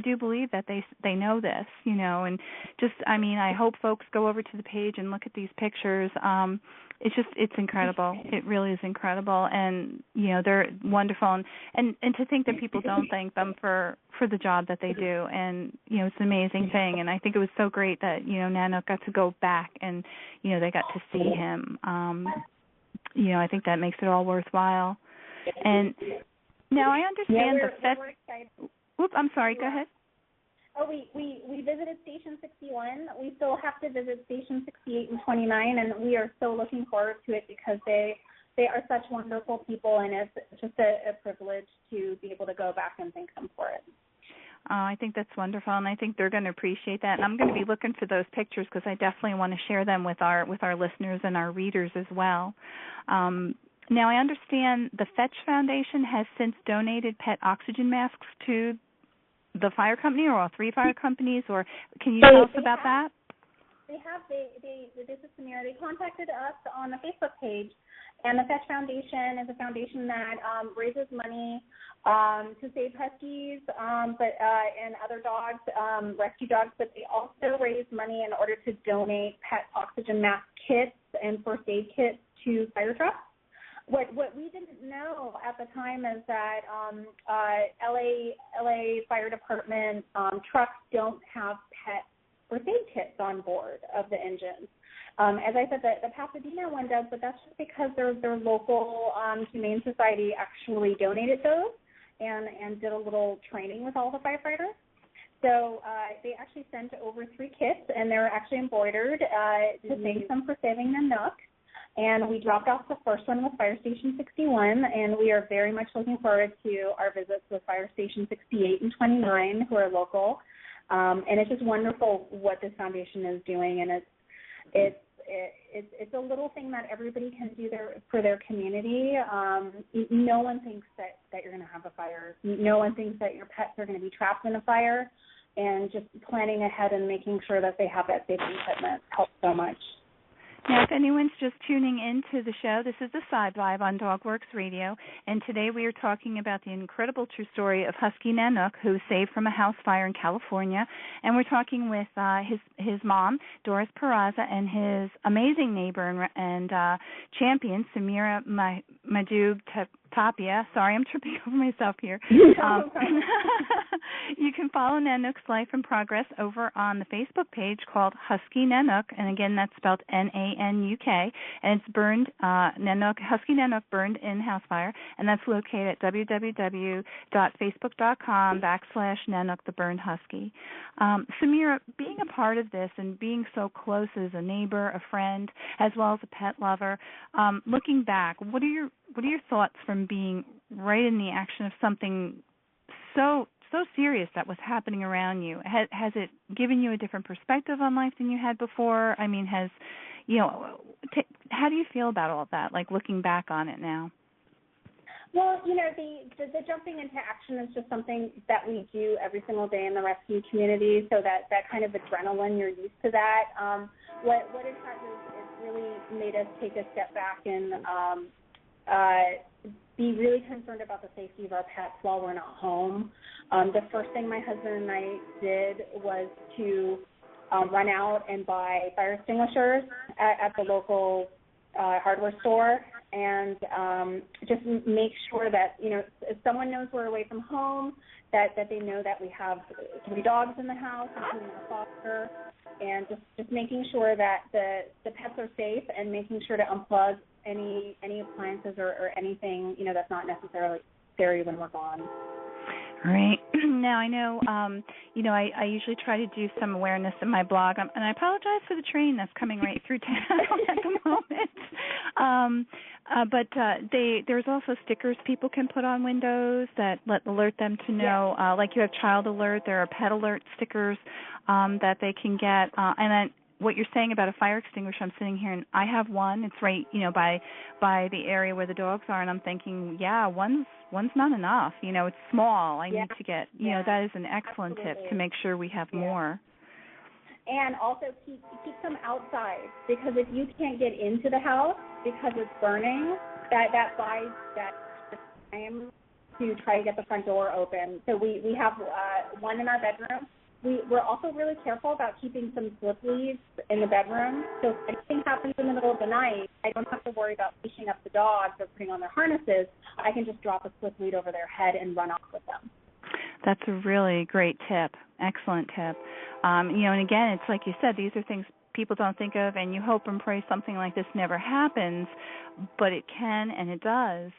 do believe that they know this, and just, I hope folks go over to the page and look at these pictures. It's incredible. It really is incredible, and they're wonderful, and to think that people don't thank them for the job that they do, and it's an amazing thing. And I think it was so great that Nanuk got to go back and they got to see him. I think that makes it all worthwhile. And now I understand I'm sorry. Go ahead. Oh, we visited Station 61. We still have to visit Station 68 and 29, and we are so looking forward to it because they are such wonderful people, and it's just a privilege to be able to go back and thank them for it. I think that's wonderful, and I think they're going to appreciate that. And I'm going to be looking for those pictures because I definitely want to share them with our listeners and our readers as well. Now, I understand the Fetch Foundation has since donated pet oxygen masks to the fire company, or all three fire companies, or can you tell us about that? They have. This is Samira. They contacted us on the Facebook page, and the Fetch Foundation is a foundation that raises money to save Huskies, and other dogs, rescue dogs. But they also raise money in order to donate pet oxygen mask kits and first aid kits to fire trucks. What we didn't know at the time is that LA Fire Department trucks don't have pet first aid kits on board of the engines. As I said, the Pasadena one does, but that's just because their local Humane Society actually donated those and did a little training with all the firefighters. So they actually sent over 3 kits, and they're actually embroidered to thank them for saving Nanuk. And we dropped off the first one with Fire Station 61, and we are very much looking forward to our visits with Fire Station 68 and 29, who are local. And it's just wonderful what this foundation is doing, and it's a little thing that everybody can do for their community. No one thinks that you're going to have a fire. No one thinks that your pets are going to be trapped in a fire, and just planning ahead and making sure that they have that safety equipment helps so much. Now, if anyone's just tuning into the show, this is the Sibe Vibe on DogWorks Radio, and today we are talking about the incredible true story of Husky Nanuk, who was saved from a house fire in California, and we're talking with his mom, Doris Peraza, and his amazing neighbor and champion, Samira Madoub Tapia. Sorry, I'm tripping over myself here. You can follow Nanuk's life in progress over on the Facebook page called Husky Nanuk, and again, that's spelled Nanuk, and it's burned, Husky Nanuk burned in house fire, and that's located at www.facebook.com/Nanuk the Burned Husky. Samira, being a part of this and being so close as a neighbor, a friend, as well as a pet lover, looking back, what are your thoughts from being right in the action of something so serious that was happening around you? Has it given you a different perspective on life than you had before? I mean, how do you feel about all of that, like looking back on it now? Well, the jumping into action is just something that we do every single day in the rescue community, so that kind of adrenaline, you're used to that. What it has is really made us take a step back and be really concerned about the safety of our pets while we're not home. The first thing my husband and I did was to run out and buy fire extinguishers at the local hardware store, and just make sure that, if someone knows we're away from home, that they know that we have 3 dogs in the house, including a foster, and just making sure that the pets are safe and making sure to unplug any appliances or anything, that's not necessarily necessary when we're gone. Right. Now, I know, I usually try to do some awareness in my blog, and I apologize for the train that's coming right through town at the moment. But there's also stickers people can put on windows that alert them to know, like you have child alert, there are pet alert stickers that they can get. And then what you're saying about a fire extinguisher, I'm sitting here and I have one. It's right, by the area where the dogs are, and I'm thinking, one's not enough. It's small. I need to get, that is an excellent tip to make sure we have more. And also keep them outside, because if you can't get into the house because it's burning, that buys that time to try to get the front door open. So we have one in our bedroom. We're also really careful about keeping some slip leads in the bedroom. So if anything happens in the middle of the night, I don't have to worry about leashing up the dogs or putting on their harnesses. I can just drop a slip lead over their head and run off with them. That's a really great tip. Excellent tip. And again, it's like you said, these are things people don't think of, and you hope and pray something like this never happens, but it can and it does.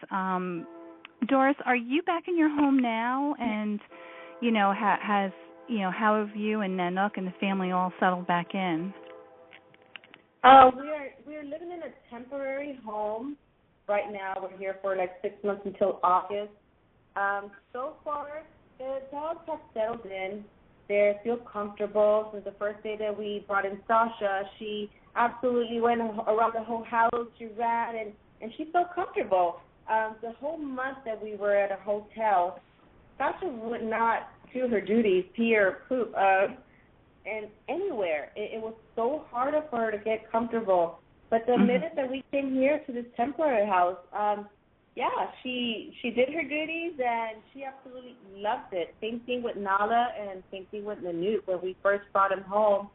Doris, are you back in your home now? And, how have you and Nanuk and the family all settled back in? We're living in a temporary home right now. We're here for 6 months until August. So far, the dogs have settled in. They feel comfortable. Since the first day that we brought in Sasha, she absolutely went around the whole house. She ran, and she felt comfortable. The whole month that we were at a hotel, Sasha would not do her duties, pee or poop, and anywhere. It was so hard for her to get comfortable. But the minute that we came here to this temporary house, she did her duties, and she absolutely loved it. Same thing with Nala, and same thing with Nanuk. When we first brought him home,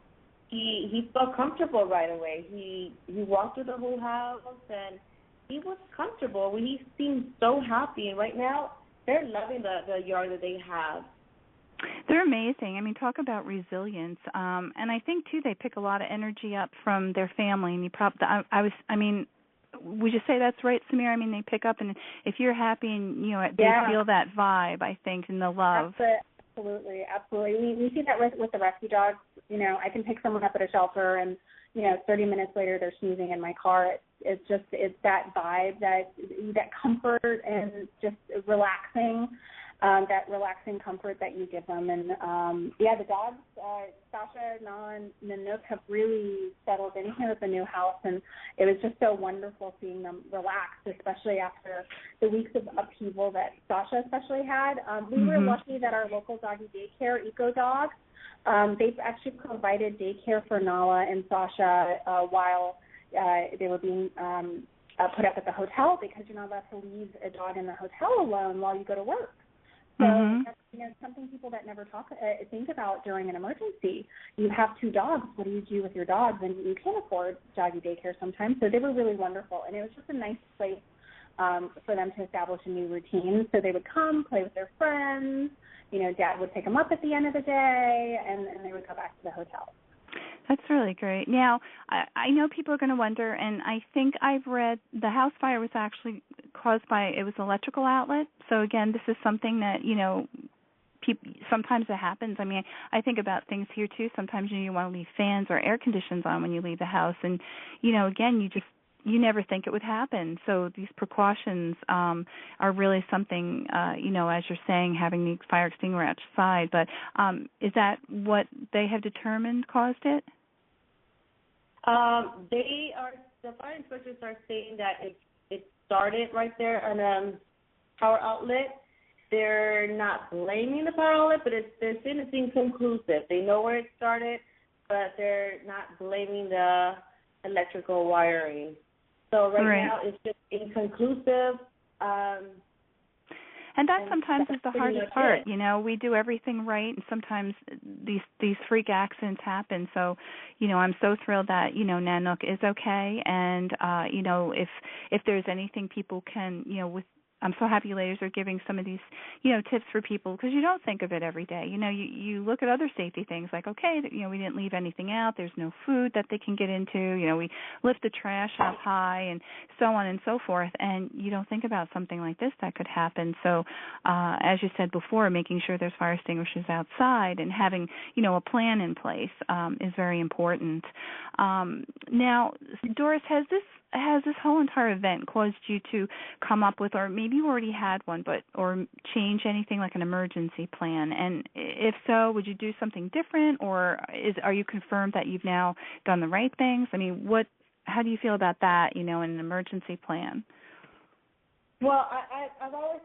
he felt comfortable right away. He walked through the whole house, and he was comfortable. He seemed so happy, and right now they're loving the yard that they have. They're amazing. I mean, talk about resilience. And I think, too, they pick a lot of energy up from their family. And would you say that's right, Samir? I mean, they pick up, and if you're happy and, they feel that vibe, I think, and the love. Absolutely. We see that with the rescue dogs. I can pick someone up at a shelter, and, 30 minutes later they're snoozing in my car. It's that vibe, that comfort and just relaxing. That relaxing comfort that you give them. And, the dogs, Sasha, Nala, and Nanuk have really settled in here at the new house, and it was just so wonderful seeing them relax, especially after the weeks of upheaval that Sasha especially had. We were lucky that our local doggy daycare, Eco Dog, they've actually provided daycare for Nala and Sasha while they were being put up at the hotel, because you're not allowed to leave a dog in the hotel alone while you go to work. So that's something people that never think about during an emergency. You have 2 dogs. What do you do with your dogs? And you can't afford doggy daycare sometimes. So they were really wonderful. And it was just a nice place for them to establish a new routine. So they would come, play with their friends. Dad would pick them up at the end of the day, and they would go back to the hotel. That's really great. Now, I know people are going to wonder, and I think I've read the house fire was actually caused by, it was an electrical outlet. So, again, this is something that, sometimes it happens. I mean, I think about things here, too. Sometimes you want to leave fans or air conditions on when you leave the house. And, again, you never think it would happen. So these precautions are really something, as you're saying, having the fire extinguisher outside. But is that what they have determined caused it? The fire inspectors are saying that it started right there on a power outlet. They're not blaming the power outlet, but they're saying it's inconclusive. They know where it started, but they're not blaming the electrical wiring. So right now it's just inconclusive. And that sometimes is the hardest part. It. We do everything right, and sometimes these freak accidents happen. So, I'm so thrilled that, Nanuk is okay. And, if there's anything people can, I'm so happy you ladies are giving some of these, tips for people, because you don't think of it every day. You look at other safety things like, okay, we didn't leave anything out. There's no food that they can get into. We lift the trash up high and so on and so forth. And you don't think about something like this that could happen. So, as you said before, making sure there's fire extinguishers outside and having, a plan in place is very important. Now, Doris, has this whole entire event caused you to come up with, or maybe you already had one, or change anything like an emergency plan? And if so, would you do something different, or are you confirmed that you've now done the right things? I mean, how do you feel about that, in an emergency plan? Well, I've always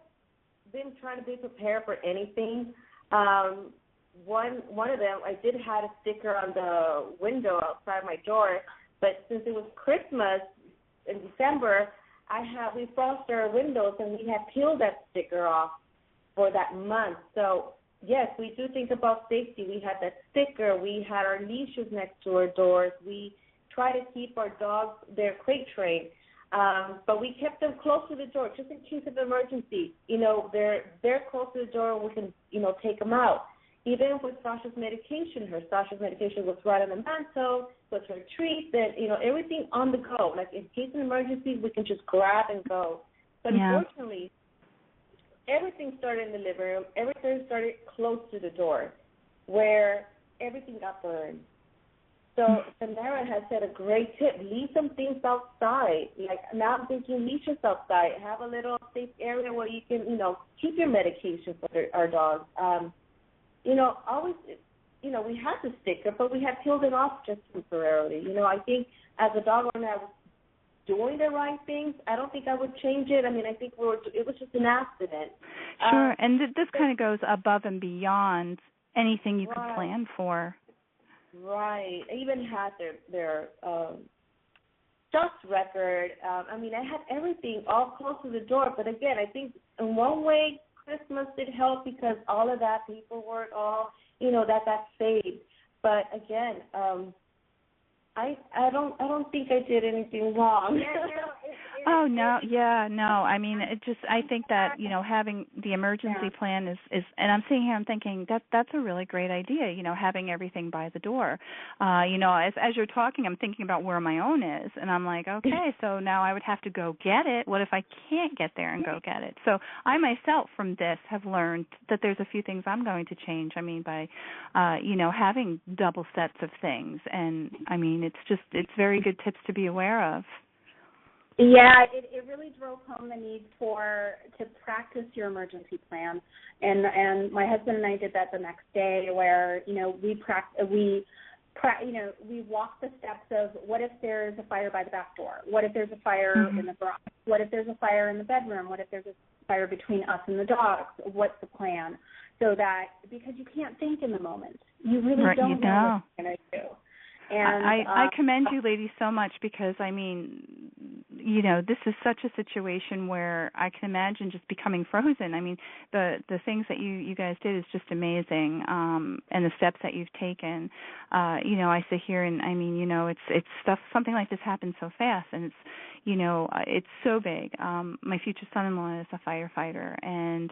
been trying to be prepared for anything. One of them, I did have a sticker on the window outside my door, but since it was Christmas in December, we frosted our windows and we had peeled that sticker off for that month. So yes, we do think about safety. We had that sticker. We had our leashes next to our doors. We try to keep our dogs, they're crate trained, but we kept them close to the door just in case of emergency. They're close to the door and we can, take them out. Even with Sasha's medication, was right on the mantle, was her treats, and, everything on the go. Like, in case of emergency, we can just grab and go. But unfortunately, everything started in the living room. Everything started close to the door, where everything got burned. So Samara has said a great tip: leave some things outside. Like, now I'm thinking leashes outside. Have a little safe area where you can, keep your medication for our dogs. Always, we had the sticker, but we had peeled it off just temporarily. I think as a dog owner, I was doing the right things. I don't think I would change it. I mean, I think it was just an accident. Sure, and this kind of goes above and beyond anything you could plan for. Right. I even had their dust record. I had everything all close to the door. But again, I think in one way, Christmas did help because all of that paperwork, that saved. But again, I don't think I did anything wrong. Oh no, yeah, no. I mean, I think that having the emergency plan is, and I'm sitting here, I'm thinking that's a really great idea. Having everything by the door. As you're talking, I'm thinking about where my own is, and I'm like, okay, so now I would have to go get it. What if I can't get there and go get it? So I myself from this have learned that there's a few things I'm going to change. I mean, by having double sets of things, and I mean, it's very good tips to be aware of. Yeah, it really drove home the need to practice your emergency plan, and my husband and I did that the next day, where we walk the steps of what if there's a fire by the back door, what if there's a fire in the garage, what if there's a fire in the bedroom, what if there's a fire between us and the dogs, what's the plan, so that because you can't think in the moment, you really don't know what you're going to do. And I commend you ladies so much, because I mean, this is such a situation where I can imagine just becoming frozen. I mean, the things that you guys did is just amazing, and the steps that you've taken. I sit here and I mean, it's stuff. Something like this happens so fast, and it's so big. My future son-in-law is a firefighter, and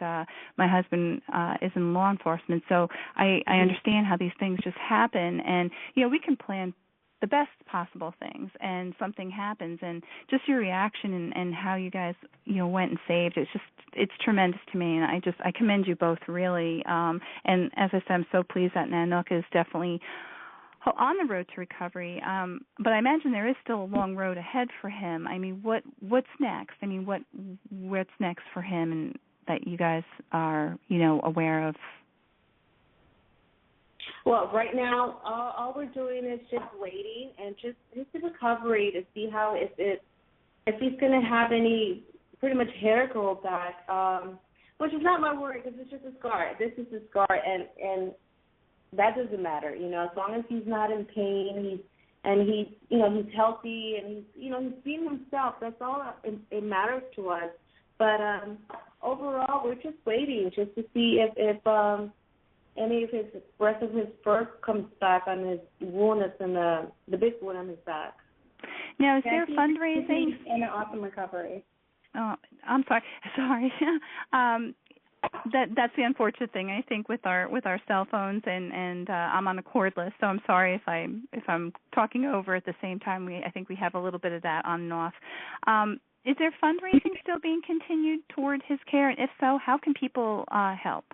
my husband is in law enforcement. So I understand how these things just happen, and we can plan the best possible things, and something happens, and just your reaction and how you guys went and saved, it's tremendous to me, and I commend you both really. And as I said, I'm so pleased that Nanuk is definitely on the road to recovery, but I imagine there is still a long road ahead for him. I mean, what's next? I mean, what's next for him, and that you guys are aware of? Well, right now, all we're doing is just waiting and just the recovery to see how if he's going to have any pretty much hair grow back, which is not my worry because it's just a scar. This is a scar, and that doesn't matter, as long as he's not in pain, he's healthy, and he's being himself. That's all it matters to us. But overall, we're just waiting just to see if any of his rest of his fur comes back on his wound that's in the big wound on his back. Now, is there fundraising? He's in an awesome recovery. Oh, I'm sorry. That's the unfortunate thing, I think, with our cell phones, and I'm on a cordless, so I'm sorry if I'm talking over at the same time. I think we have a little bit of that on and off. Is there fundraising still being continued toward his care, and if so, how can people help?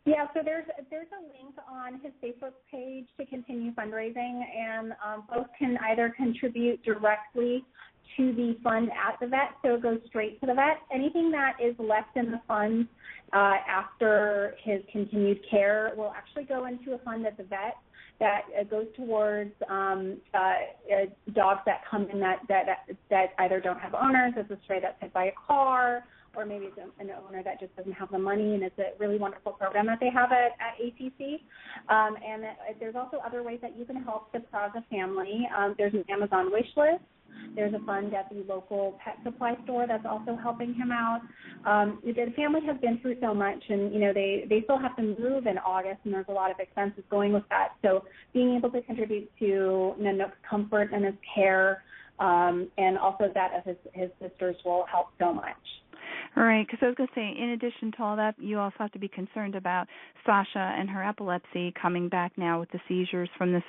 Yeah, so there's a link on his Facebook page to continue fundraising, and folks can either contribute directly to the fund at the vet, so it goes straight to the vet. Anything that is left in the fund after his continued care will actually go into a fund at the vet that goes towards dogs that come in that either don't have owners, it's a stray that's hit by a car, or maybe it's an owner that just doesn't have the money, and it's a really wonderful program that they have at ATC. And there's also other ways that you can help the Praga family. There's an Amazon wish list. There's a fund at the local pet supply store that's also helping him out. The family has been through so much, and they still have to move in August, and there's a lot of expenses going with that. So being able to contribute to Nanuk's comfort and his care, and also that of his sisters will help so much. Right, because I was going to say, in addition to all that, you also have to be concerned about Sasha and her epilepsy coming back now with the seizures from this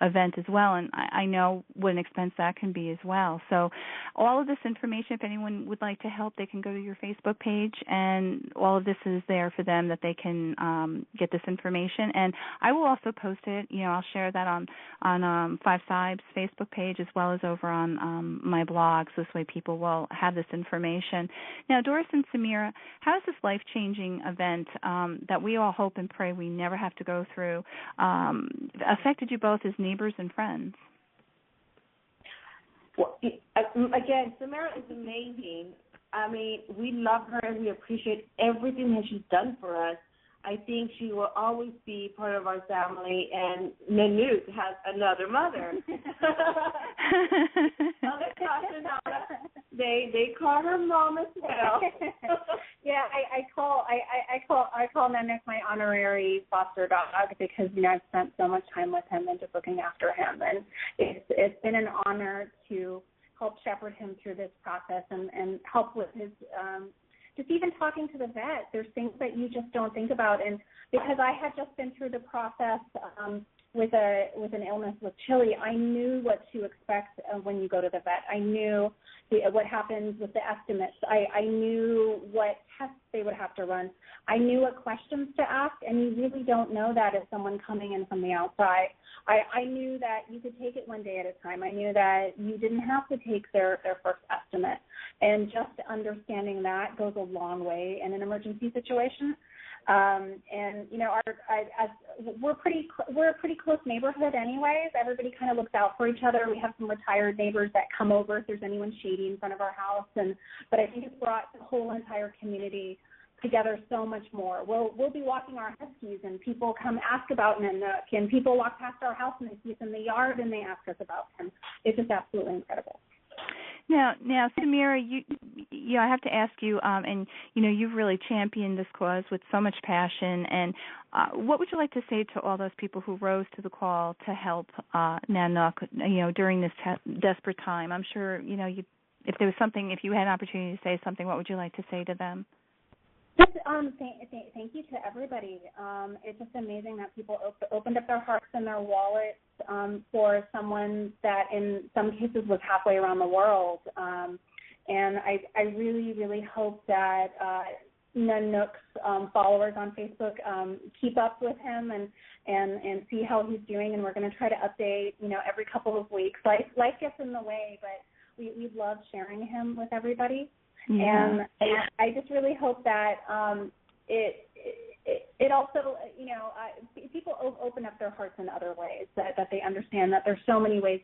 event as well, and I know what an expense that can be as well. So all of this information, if anyone would like to help, they can go to your Facebook page, and all of this is there for them that they can get this information. And I will also post it. I'll share that on FiveSibes Facebook page as well as over on my blog, so this way people will have this information. Now, Doris and Samira, how has this life-changing event that we all hope and pray we never have to go through affected you both as neighbors and friends? Well, again, Samira is amazing. I mean, we love her and we appreciate everything that she's done for us. I think she will always be part of our family, and Nanuk has another mother. They call her mom as well. Yeah, I call Nanuk my honorary foster dog because I've spent so much time with him and just looking after him, and it's been an honor to help shepherd him through this process and help with his just even talking to the vet. There's things that you just don't think about, and because I had just been through the process with an illness with Chili, I knew what to expect when you go to the vet. I knew what happens with the estimates. I knew what tests they would have to run. I knew what questions to ask, and you really don't know that as someone coming in from the outside. I knew that you could take it one day at a time. I knew that you didn't have to take their first estimate, and just understanding that goes a long way in an emergency situation. We're a pretty close neighborhood anyways. Everybody kind of looks out for each other. We have some retired neighbors that come over if there's anyone shady in front of our house, but I think it's brought the whole entire community together so much more. We'll be walking our Huskies, and people come ask about Nanuk, and people walk past our house and they see us in the yard and they ask us about him. It's just absolutely incredible. Now, Samira, I have to ask you, and you've really championed this cause with so much passion. And what would you like to say to all those people who rose to the call to help Nanuk, during this desperate time? I'm sure, if there was something, if you had an opportunity to say something, what would you like to say to them? Just thank you to everybody. It's just amazing that people opened up their hearts and their wallets for someone that in some cases was halfway around the world. And I really, really hope that Nanuk's followers on Facebook keep up with him and see how he's doing. And we're going to try to update, every couple of weeks. Life gets in the way, but we love sharing him with everybody. Yeah. And I just really hope that it also, people open up their hearts in other ways, that they understand that there's so many ways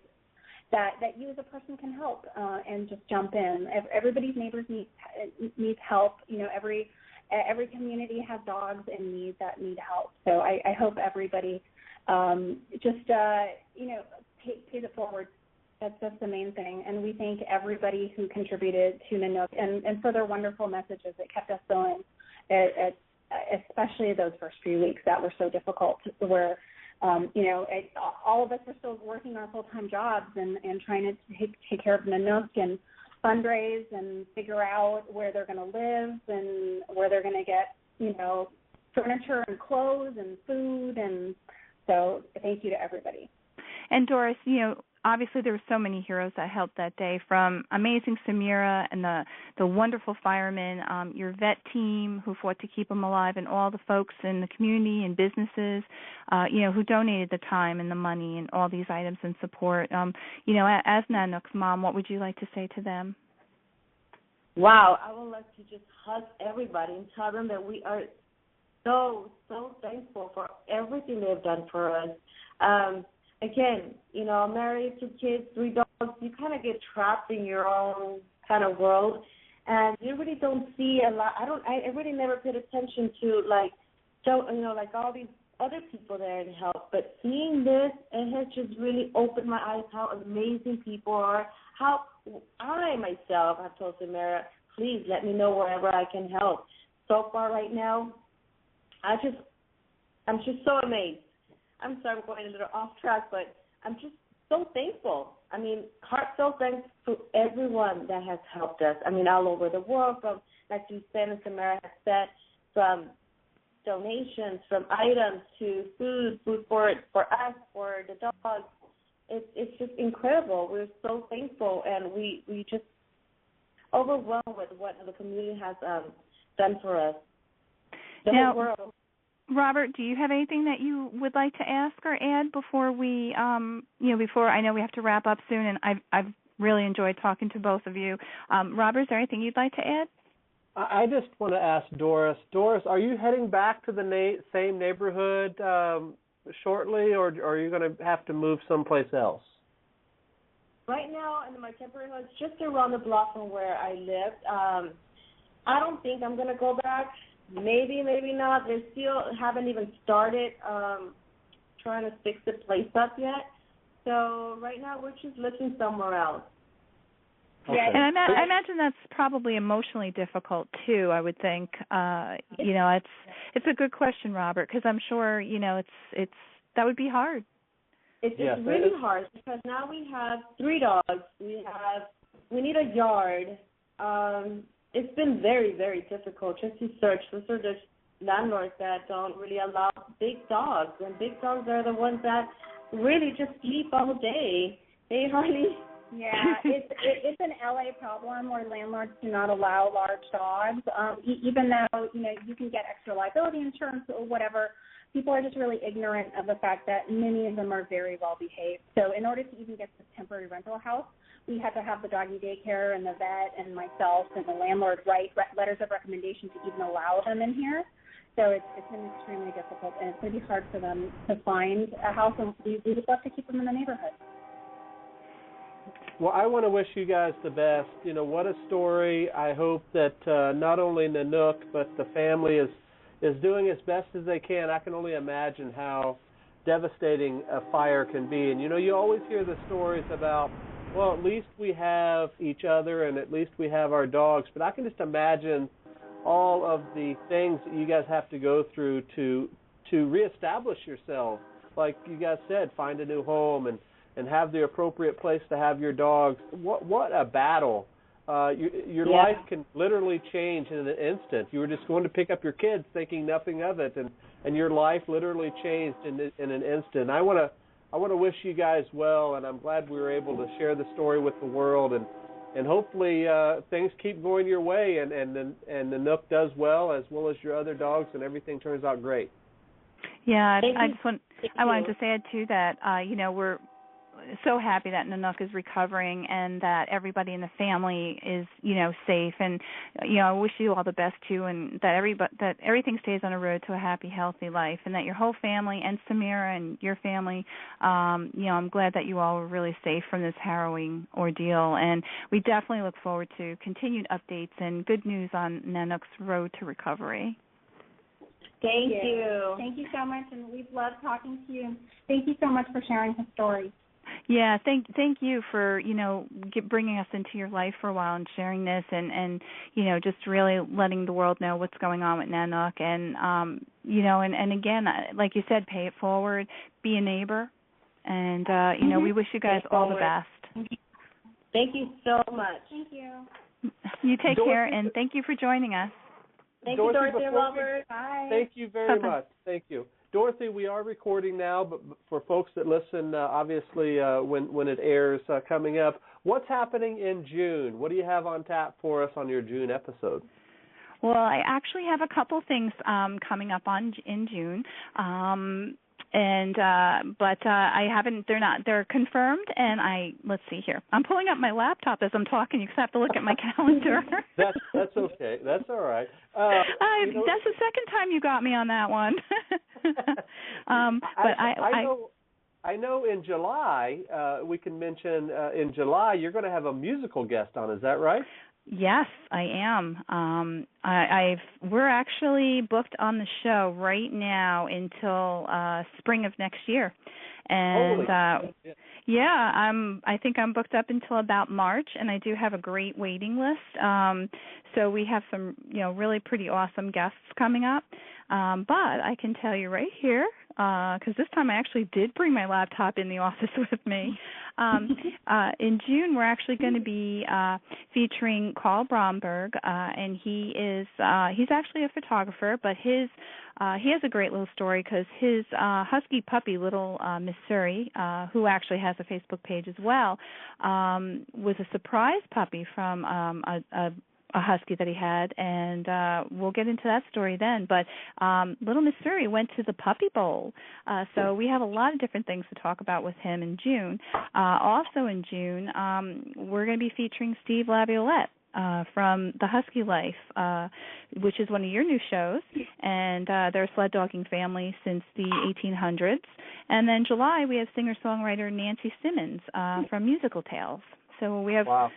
that you as a person can help and just jump in. Everybody's neighbors needs help. Every community has dogs in need that need help. So I hope everybody just pays it forward That's the main thing. And we thank everybody who contributed to Nanuk and for their wonderful messages that kept us going, especially those first few weeks that were so difficult, where, all of us were still working our full-time jobs and trying to take care of Nanuk and fundraise and figure out where they're going to live and where they're going to get, furniture and clothes and food. And so thank you to everybody. And Doris, obviously there were so many heroes that helped that day, from amazing Samira and the wonderful firemen, your vet team who fought to keep them alive, and all the folks in the community and businesses, who donated the time and the money and all these items and support. As Nanuk's mom, what would you like to say to them? Wow, I would like to just hug everybody and tell them that we are so thankful for everything they've done for us. Again, married, 2 kids, 3 dogs, you kind of get trapped in your own kind of world, and you really don't see a lot. I really never paid attention to all these other people there and help. But seeing this, it has just really opened my eyes how amazing people are. How I myself have told Samara, please let me know wherever I can help. So far right now, I'm just so amazed. I'm sorry I'm going a little off track, but I'm just so thankful. I mean, heartfelt thanks to everyone that has helped us. I mean, all over the world, from, like you said and Samara has said, from donations, from items to food for us, for the dogs. It's just incredible. We're so thankful, and we just overwhelmed with what the community has done for us. The whole world. Robert, do you have anything that you would like to ask or add before we, before I know we have to wrap up soon, and I've really enjoyed talking to both of you. Robert, is there anything you'd like to add? I just want to ask Doris. Doris, are you heading back to the same neighborhood shortly, or are you going to have to move someplace else? Right now, in my temporary home, it's just around the block from where I lived. I don't think I'm going to go back. Maybe, maybe not. They still haven't even started trying to fix the place up yet. So right now we're just looking somewhere else. Okay. Yeah, and I imagine that's probably emotionally difficult too. I would think. It's a good question, Robert, because I'm sure it's that would be hard. It's really hard because now we have 3 dogs. We need a yard. It's been very, very difficult just to search. Those are the landlords that don't really allow big dogs, and big dogs are the ones that really just sleep all day. They hardly. Yeah, it's an LA problem where landlords do not allow large dogs. Even though you can get extra liability insurance or whatever, people are just really ignorant of the fact that many of them are very well behaved. So in order to even get this temporary rental house, we had to have the doggy daycare and the vet and myself and the landlord write letters of recommendation to even allow them in here. So it's been extremely difficult, and it's going to be hard for them to find a house, and we would love to keep them in the neighborhood. Well, I want to wish you guys the best. What a story. I hope that not only Nanuk, but the family is doing as best as they can. I can only imagine how devastating a fire can be. And, you always hear the stories about, well, at least we have each other and at least we have our dogs. But I can just imagine all of the things that you guys have to go through to reestablish yourself. Like you guys said, find a new home and have the appropriate place to have your dogs. What a battle. Your life can literally change in an instant. You were just going to pick up your kids thinking nothing of it, and your life literally changed in an instant. I want to wish you guys well, and I'm glad we were able to share the story with the world, and hopefully things keep going your way, and the Nook does well as your other dogs, and everything turns out great. Yeah, I wanted to say too that we're so happy that Nanuk is recovering and that everybody in the family is, safe. And, I wish you all the best too, and that everything stays on a road to a happy, healthy life, and that your whole family and Samira and your family, I'm glad that you all were really safe from this harrowing ordeal. And we definitely look forward to continued updates and good news on Nanuk's road to recovery. Thank you. Thank you so much, and we've loved talking to you. Thank you so much for sharing his story. Yeah, thank you for bringing us into your life for a while and sharing this and just really letting the world know what's going on with Nanuk and and again, like you said, pay it forward, be a neighbor, and we wish you guys all the best. Thank you so much. Thank you. You take care, and thank you for joining us. Thank you, Dorothy and Robert. Bye. Thank you very much. Thank you. Dorothy, we are recording now, but for folks that listen, obviously, when it airs coming up, what's happening in June? What do you have on tap for us on your June episode? Well, I actually have a couple things coming up in June. But I haven't. They're confirmed. And let's see here. I'm pulling up my laptop as I'm talking. You have to look at my calendar. That's okay. That's all right. That's the second time you got me on that one. I know. In July, we can mention in July you're going to have a musical guest on. Is that right? Yes, I am. We're actually booked on the show right now until spring of next year, and I think I'm booked up until about March, and I do have a great waiting list. So we have some really pretty awesome guests coming up. But I can tell you right here, because this time I actually did bring my laptop in the office with me. In June, we're actually going to be featuring Carl Bromberg, and he's actually a photographer, but he has a great little story because his husky puppy, little Miss Surrey, who actually has a Facebook page as well, was a surprise puppy from a husky that he had, and we'll get into that story then. But little Miss Surrey went to the Puppy Bowl, so we have a lot of different things to talk about with him in June. Also in June, we're going to be featuring Steve Laviolette from The Husky Life, which is one of your new shows, and they're a sled dogging family since the 1800s. And then July, we have singer-songwriter Nancy Simmons from Musical Tales. So we have... Wow.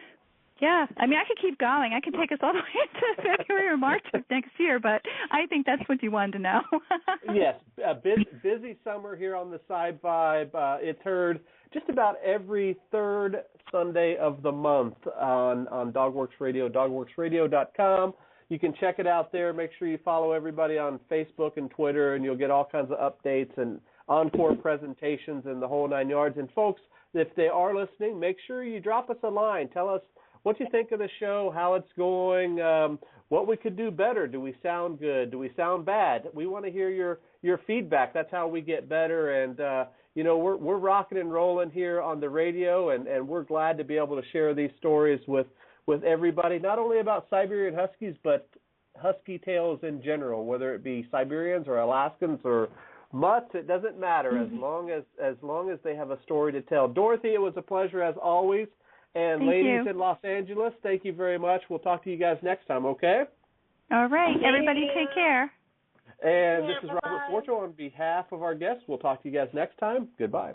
Yeah, I mean, I could keep going. I could take us all the way to February or March of next year, but I think that's what you wanted to know. Yes, a busy summer here on the Sibe Vibe. It's heard just about every third Sunday of the month on Dogworks Radio, dogworksradio.com. You can check it out there. Make sure you follow everybody on Facebook and Twitter, and you'll get all kinds of updates and encore presentations and the whole 9 yards. And folks, if they are listening, make sure you drop us a line. Tell us what you think of the show, how it's going, what we could do better. Do we sound good? Do we sound bad? We want to hear your feedback. That's how we get better. And, we're rocking and rolling here on the radio, and we're glad to be able to share these stories with everybody, not only about Siberian Huskies, but Husky tales in general, whether it be Siberians or Alaskans or mutts. It doesn't matter as long as they have a story to tell. Dorothy, it was a pleasure as always. And thank ladies you. in Los Angeles, thank you very much. We'll talk to you guys next time, okay? All right. Everybody take care. And this is Robert Forto on behalf of our guests. We'll talk to you guys next time. Goodbye.